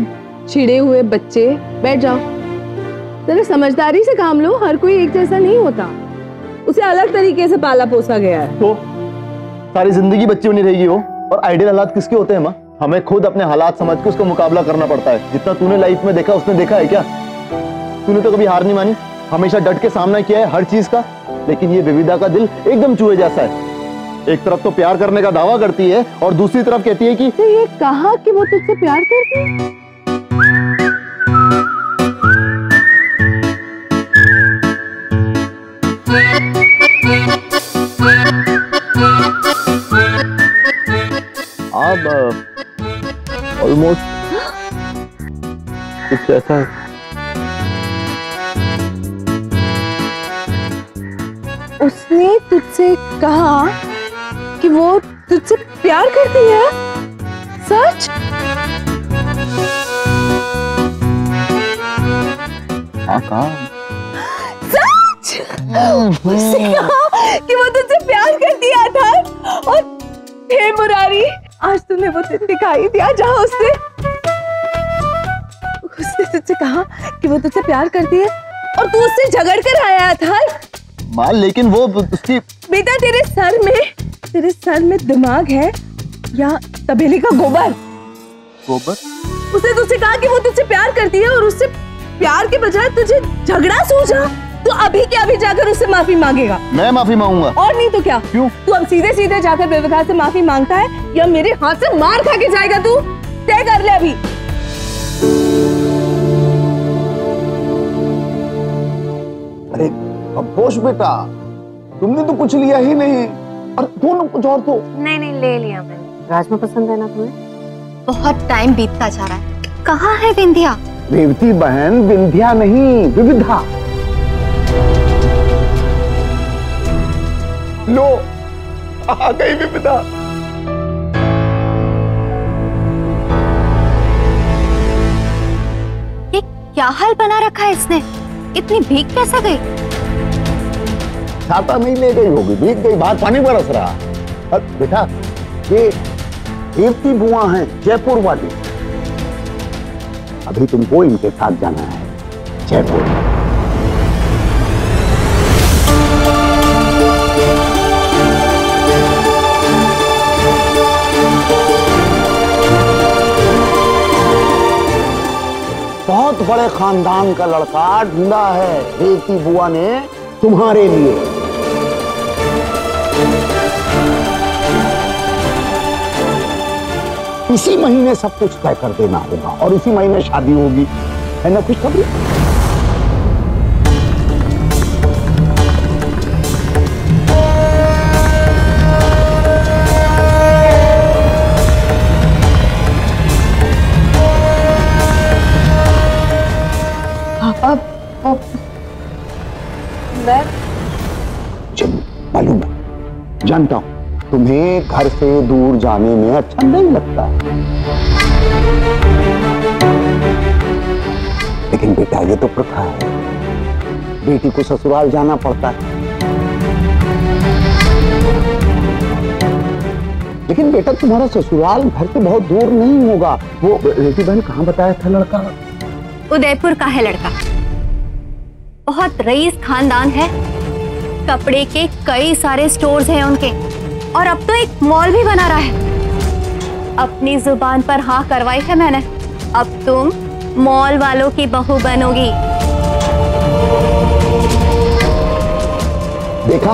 छिड़े हुए बच्चे, बैठ जाओ। जरा समझदारी से काम लो, हर कोई एक जैसा नहीं होता, उसे अलग तरीके से पाला पोसा गया है। तो सारी जिंदगी बच्ची बनी रहेगी वो, और आइडियल हालात किसके होते हैं माँ? हमें खुद अपने हालात समझ के उसका मुकाबला करना पड़ता है। जितना तूने लाइफ में देखा उसने देखा है क्या? तूने तो कभी हार नहीं मानी, हमेशा डट के सामना किया है हर चीज का। लेकिन ये विविधा का दिल एकदम चूहे जैसा है। एक तरफ तो प्यार करने का दावा करती है और दूसरी तरफ कहती है कि ये कहा कि वो तुझसे प्यार करती है। अब ऑलमोस्ट कुछ ऐसा है। उसने तुझसे कहा कि वो तुझसे प्यार करती है? सच? हाँ कहा। सच? उसने कहा कि वो तुझसे प्यार करती है था, और हे मुरारी, आज तुमने वो दिन दिखाई दिया जहाँ उसने तुझसे कहा कि वो तुझसे प्यार करती है और तू उससे झगड़ कर आया था। माँ लेकिन वो उसकी बेटा, तेरे सर में दिमाग है या तबेले का गोबर? गोबर? उसने तुझसे कहा कि वो तुझसे प्यार करती है और उससे प्यार के बजाय तुझे झगड़ा सूझा। तू अभी के अभी जाकर उससे माफी मांगेगा। मैं माफी मांगूंगा? और नहीं तो क्या। क्यों? तू अब सीधे सीधे जाकर विविधा से माफी मांगता है या मेरे हाथ से मार खा के जाएगा? तू तय कर ले अभी। अरे अफसोस बेटा, तुमने तो कुछ लिया ही नहीं, और दोनों कुछ और तो। नहीं ले लिया मैंने। राजमा पसंद है ना तुम्हें? बहुत टाइम बीतता जा रहा है। कहाँ है विंध्या? रेवती बहन, विंध्या नहीं, विविधा। लो आ गई विविधा। ये क्या हाल बना रखा है इसने? इतनी भीग कैसे गई? छाता नहीं ले गई होगी, भीग गई, बाहर पानी बरस रहा। और बेटा, ये रेवती बुआ हैं, जयपुर वाली। अभी तुमको इनके साथ जाना है जयपुर। बहुत बड़े खानदान का लड़का ढूंढा है रेवती बुआ ने तुम्हारे लिए। इसी महीने सब कुछ तय कर देना होगा और इसी महीने शादी होगी, है ना खुशखबरी? मुझे मालूम है, जानता हूं तुम्हें घर से दूर जाने में अच्छा नहीं लगता, लेकिन बेटा ये तो प्रथा है, बेटी को ससुराल जाना पड़ता है। लेकिन बेटा तुम्हारा ससुराल घर से बहुत दूर नहीं होगा। वो रेवती बहन कहाँ बताया था लड़का? उदयपुर का है लड़का, बहुत रईस खानदान है, कपड़े के कई सारे स्टोर्स हैं उनके, और अब तो एक मॉल भी बना रहा है। अपनी जुबान पर हाँ करवाई है मैंने, अब तुम मॉल वालों की बहू बनोगी। देखा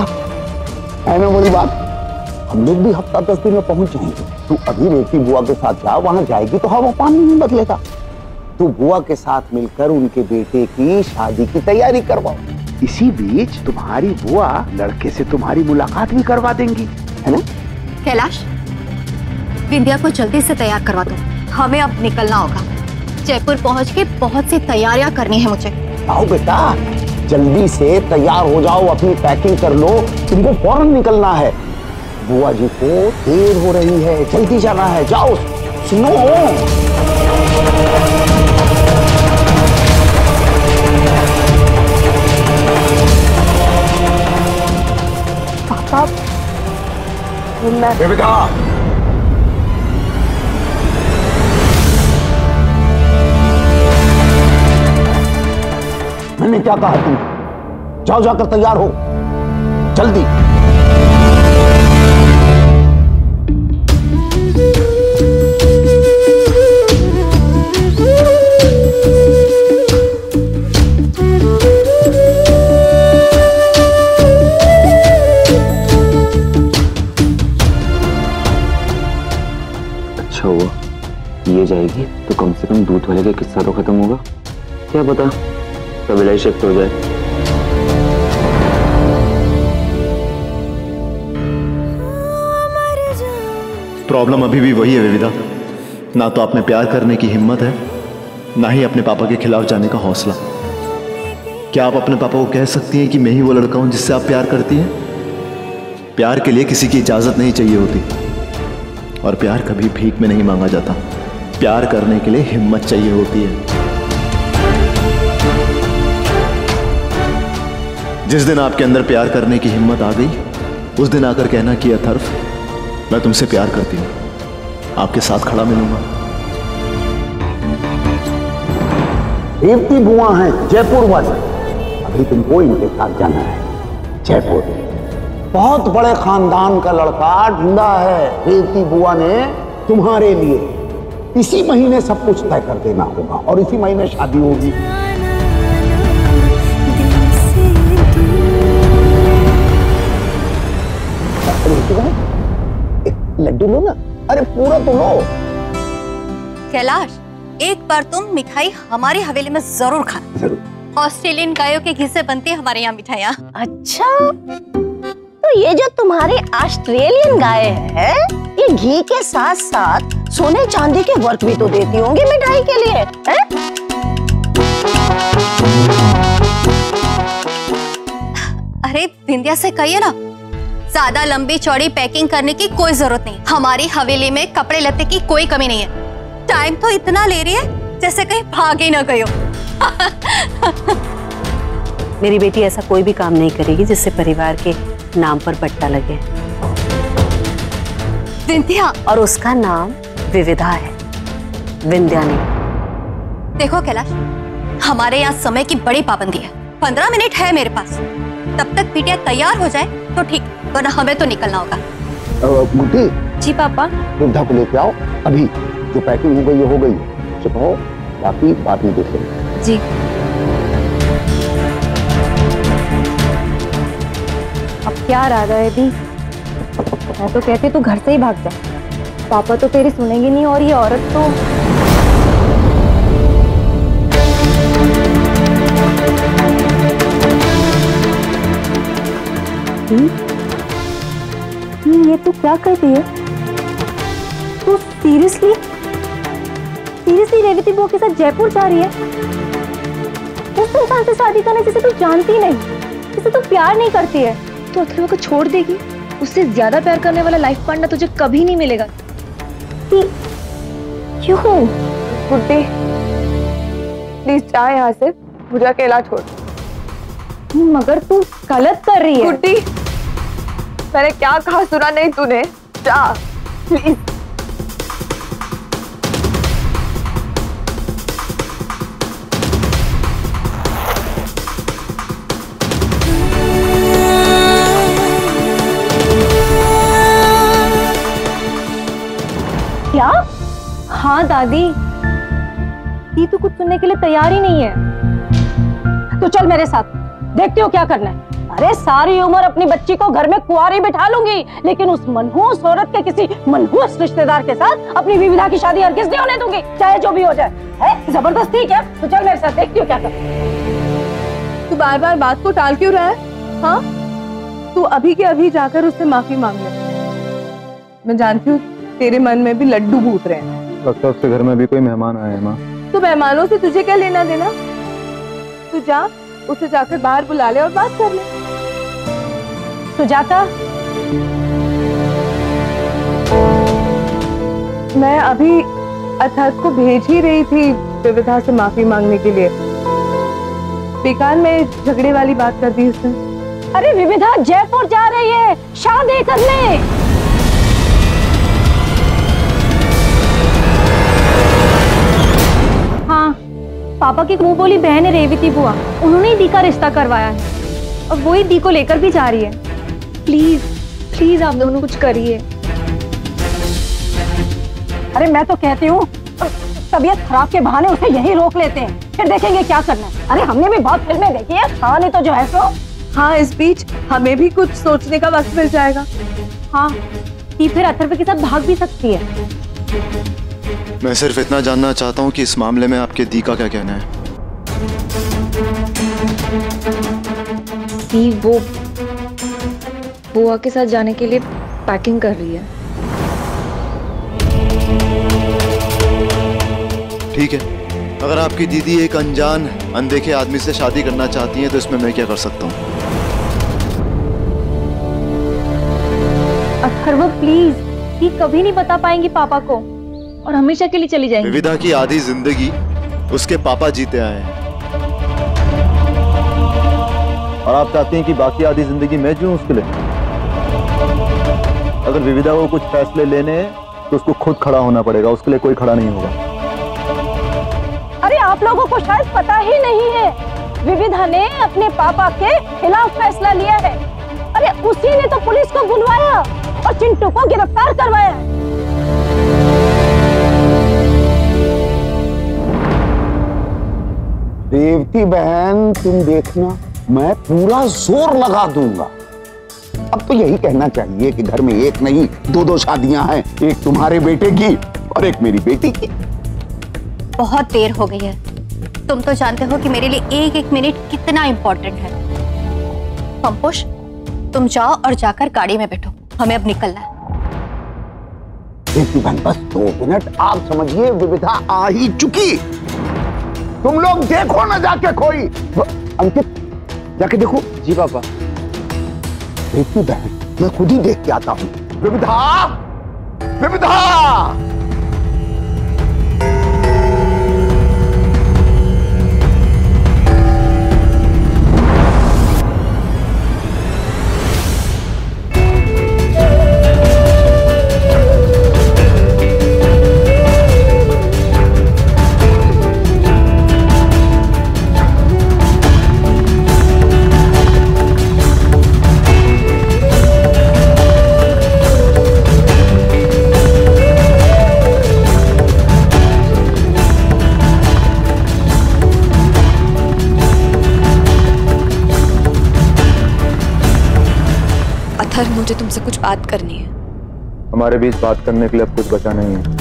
है ना बड़ी बात, हम लोग भी हफ्ता 10 दिन में पहुंच जाएंगे। तू अभी रेवती बुआ के साथ जा, वहां जाएगी तो हवा पानी नहीं बदलेगा। तू बुआ के साथ मिलकर उनके बेटे की शादी की तैयारी करवाओ। इसी बीच तुम्हारी बुआ लड़के से तुम्हारी मुलाकात भी करवा देंगी, है ना? कैलाश, विंध्या को जल्दी से तैयार करवा दो, हमें अब निकलना होगा। जयपुर पहुंच के बहुत सी तैयारियां करनी है मुझे। आओ बेटा, जल्दी से तैयार हो जाओ, अपनी पैकिंग कर लो, तुमको फौरन निकलना है। बुआ जी को देर हो रही है, जल्दी जाना है, जाओ। सुनो मैं विविधा, मैंने क्या कहा तुम? जाओ, जाकर तैयार हो जल्दी। अच्छा हुआ ये जाएगी तो कम से कम दूध वाले का किस्सा तो खत्म होगा। क्या पता तब इलाज शिफ्ट हो जाए। प्रॉब्लम अभी भी वही है विविधा, ना तो आप में प्यार करने की हिम्मत है, ना ही अपने पापा के खिलाफ जाने का हौसला। क्या आप अपने पापा को कह सकती हैं कि मैं ही वो लड़का हूं जिससे आप प्यार करती हैं? प्यार के लिए किसी की इजाजत नहीं चाहिए होती, और प्यार कभी भीख में नहीं मांगा जाता। प्यार करने के लिए हिम्मत चाहिए होती है। जिस दिन आपके अंदर प्यार करने की हिम्मत आ गई, उस दिन आकर कहना कि अथर्व, मैं तुमसे प्यार करती हूं, आपके साथ खड़ा मिलूंगा। देवती बुआ हैं जयपुर वाली, अभी तुमको इनके साथ जाना है जयपुर। बहुत बड़े खानदान का लड़का ढूंढा है देवती बुआ ने तुम्हारे लिए। इसी महीने सब कुछ तय कर देना होगा और इसी महीने शादी होगी। लड्डू लो ना, अरे पूरा तो लो। कैलाश, एक बार तुम मिठाई हमारे हवेली में जरूर खाना। ऑस्ट्रेलियन गायों के घी से बनती है हमारे यहाँ मिठाइयाँ। अच्छा, तो ये जो तुम्हारी ऑस्ट्रेलियन गाय है, ये घी के साथ साथ सोने चांदी के वर्क भी तो देती होंगी मिठाई के लिए, है? अरे विंध्या से कहिए ना, ज्यादा लंबी चौड़ी पैकिंग करने की कोई जरूरत नहीं। हमारी हवेली में कपड़े लत्ते की कोई कमी नहीं है। टाइम तो इतना ले रही है जैसे कहीं भाग ही ना गई हो। मेरी बेटी ऐसा कोई भी काम नहीं करेगी जिससे परिवार के नाम पर बट्टा लगे। विंध्या, और उसका नाम विविधा है, विंध्या नहीं। देखो कैलाश, हमारे यहाँ समय की बड़ी पाबंदी है। 15 मिनट है मेरे पास, तब तक बिटिया तैयार हो जाए तो ठीक, वरना हमें तो निकलना होगा। मुटी, जी पापा। विविधा को लेके आओ अभी। जो पैकिंग हो गई है हो गई, चुप हो, बाकी बात नहीं देख लेंगे। जी। अब क्या राधा है दी, मैं तो कहती तू घर से ही भाग जा। पापा तो तेरी सुनेंगे नहीं, और ये औरत तो ये तू क्या करती है? तू सीरियसली रेवती बुआ के साथ जयपुर जा रही है? उस इंसान से शादी करने जिसे तू जानती नहीं, जिसे तू प्यार नहीं करती है, तो अथर्व को छोड़ देगी? उससे ज्यादा प्यार करने वाला लाइफ पार्टनर तुझे कभी नहीं मिलेगा। क्यों? गुड्डी, प्लीज जा यहाँ से, मुझे अकेला छोड़। मगर तू गलत कर रही है। गुड्डी, मैंने क्या कहा सुना नहीं तूने? जा प्लीज। क्या? हाँ दादी, ये तो कुछ सुनने के लिए तैयार ही नहीं है। तो चल मेरे साथ, देखती हो क्या करना है। अरे सारी उम्र अपनी बच्ची को घर में कुंवारी बिठा लूंगी, लेकिन उस मनहूस औरत के किसी मनहूस रिश्तेदार के साथ अपनी विविधा की शादी हरगिज़ नहीं होने दूंगी, चाहे जो भी हो जाए। है जबरदस्ती क्या? तो चल मेरे साथ, देखती हो क्या करना। तू बार बार बात को टाल क्यों रहा है? हाँ, तू अभी के अभी जाकर उससे माफी मांग ले। मैं जानती हूँ तेरे मन में भी लड्डू भूत रहे हैं। लगता है उसके घर में भी कोई मेहमान आए हैं माँ। तो मेहमानों से तुझे क्या लेना देना? तू जा, उसे जाकर बाहर बुला ले और बात कर ले। सुजाता, मैं अभी अथर्व को भेज ही रही थी विविधा से माफी मांगने के लिए। बेकार में झगड़े वाली बात कर दी उसने। अरे विविधा जयपुर जा रही है शादी करने। पापा की मुंह बोली बहन है रेवती बुआ, उन्होंने ही दी का रिश्ता करवाया है और वही दी को लेकर भी जा रही है। प्लीज प्लीज आप दोनों कुछ करिए। अरे मैं तो कहती हूँ तबीयत खराब के बहाने उसे यही रोक लेते हैं, फिर देखेंगे क्या करना है। अरे हमने भी बहुत फिल्में देखी है, हाँ नहीं तो जो है सो। हाँ, इस बीच हमें भी कुछ सोचने का वक्त मिल जाएगा। हाँ, दी फिर अथर्व के साथ भाग भी सकती है। मैं सिर्फ इतना जानना चाहता हूँ कि इस मामले में आपके दी का क्या कहना है। दी वो बुआ के साथ जाने के लिए पैकिंग कर रही है। ठीक है, अगर आपकी दीदी एक अनजान अनदेखे आदमी से शादी करना चाहती है तो इसमें मैं क्या कर सकता हूँ? अथर्व प्लीज, दी कभी नहीं बता पाएंगी पापा को और हमेशा के लिए चली जाएंगी। विविधा की आधी जिंदगी उसके पापा जीते आए हैं और आप चाहती हैं कि बाकी आधी जिंदगी मैं जीऊं उसके लिए? अगर विविधा को कुछ फैसले लेने हैं तो उसको खुद खड़ा होना पड़ेगा, उसके लिए कोई खड़ा नहीं होगा। अरे आप लोगों को शायद पता ही नहीं है, विविधा ने अपने पापा के खिलाफ फैसला लिया है। अरे उसी ने तो पुलिस को बुलवाया और चिंटू को गिरफ्तार करवाया। रेवती बहन, तुम देखना मैं पूरा जोर लगा दूंगा। अब तो यही कहना चाहिए कि घर में एक नहीं दो शादियां हैं, एक तुम्हारे बेटे की और एक मेरी बेटी की। बहुत देर हो गई है, तुम तो जानते हो कि मेरे लिए एक एक मिनट कितना इम्पोर्टेंट है। पंपुष, तुम जाओ और जाकर गाड़ी में बैठो, हमें अब निकलना है। रेवती बहन बस 2 मिनट, आप समझिए विविधा आ ही चुकी। तुम लोग देखो ना जाके कोई। अंकित जाके देखो। जी पापा। रेवती बहन मैं खुद ही देख के आता हूँ। विविधा, विविधा। अथर्व, मुझे तुमसे कुछ बात करनी है। हमारे बीच बात करने के लिए अब कुछ बचा नहीं है।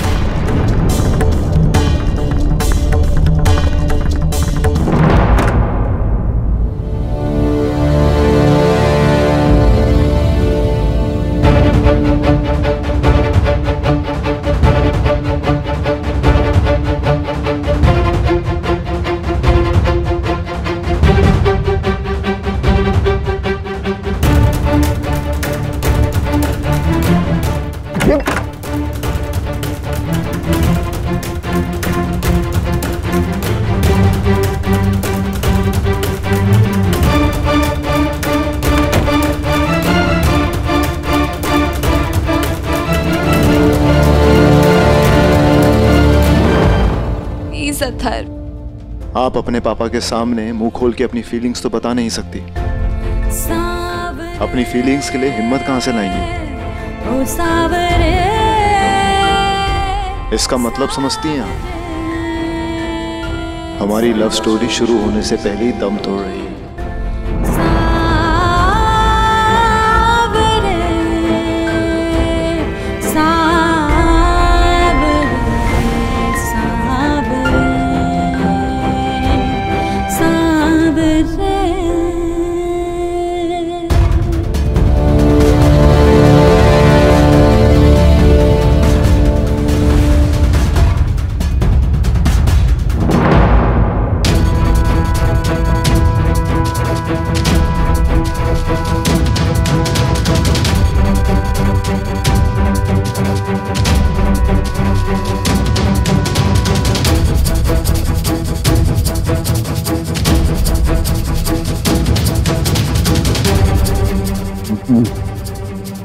अथर्व, आप अपने पापा के सामने मुंह खोल के अपनी फीलिंग्स तो बता नहीं सकती। अपनी फीलिंग्स के लिए हिम्मत कहां से लाएंगी? इसका मतलब समझती हैं आप? हमारी लव स्टोरी शुरू होने से पहले ही दम तोड़ रही है।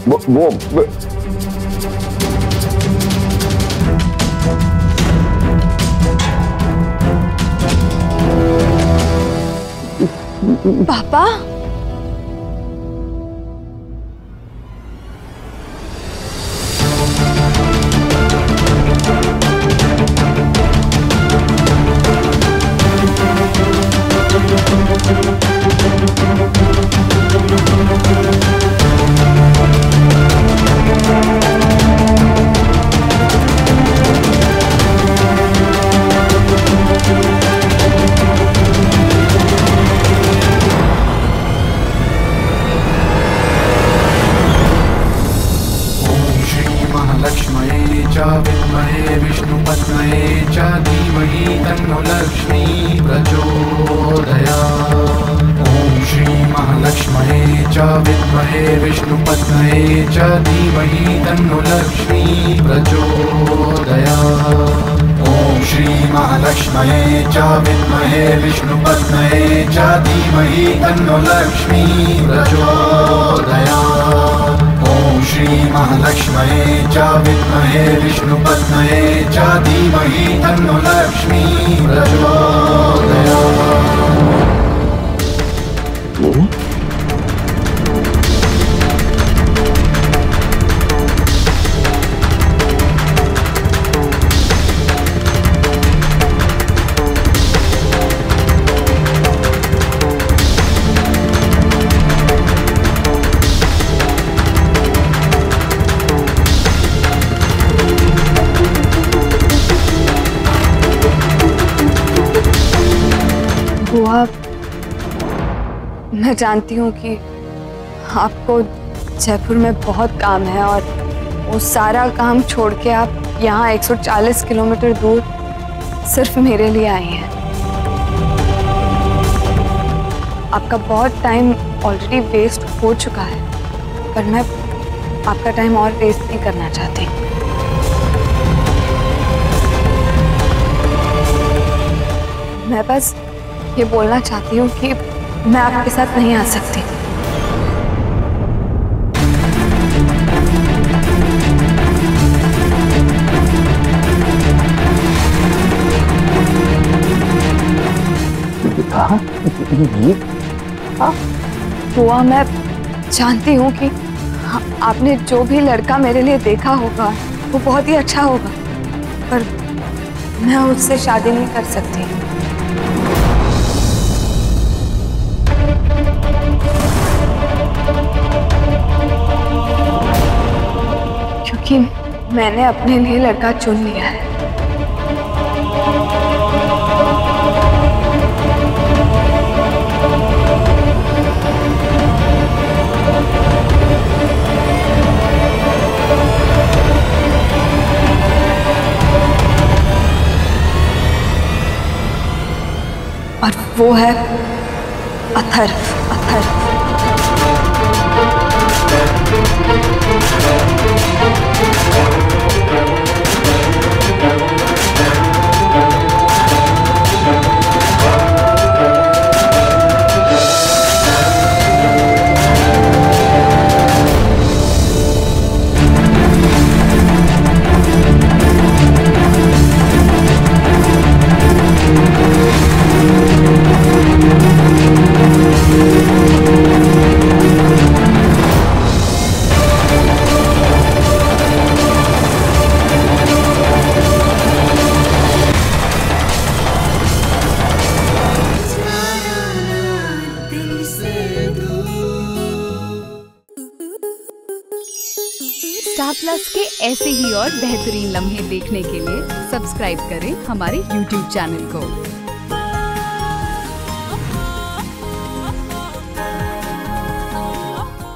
वो पापा लक्ष्मये च विद्महे विष्णुपत्न्ये च धीमहि तन्नो लक्ष्मी प्रचोदयात्। ॐ श्री महालक्ष्मये च विद्महे विष्णुपत्न्ये च धीमहि तन्नो लक्ष्मी प्रचोदयात्। ॐ श्री महालक्ष्मये च विद्महे विष्णुपत्न्ये च धीमहि तन्नो लक्ष्मी प्रचोदयात्। ॐ श्री महालक्ष्मये च विद्महे विष्णुपत्न्ये च धीमहि तन्नो लक्ष्मी प्रचोदयात्। बुआ, मैं जानती हूँ कि आपको जयपुर में बहुत काम है और वो सारा काम छोड़ के आप यहाँ 140 किलोमीटर दूर सिर्फ मेरे लिए आई हैं। आपका बहुत टाइम ऑलरेडी वेस्ट हो चुका है, पर मैं आपका टाइम और वेस्ट नहीं करना चाहती। मैं बस ये बोलना चाहती हूँ कि मैं आपके साथ नहीं आ सकती। बुआ, मैं जानती हूँ कि आपने जो भी लड़का मेरे लिए देखा होगा वो बहुत ही अच्छा होगा, पर मैं उससे शादी नहीं कर सकती। क्योंकि मैंने अपने लिए लड़का चुन लिया है। और वो है अथर्व। स्टार प्लस के ऐसे ही और बेहतरीन लम्हे देखने के लिए सब्सक्राइब करें हमारे YouTube चैनल को।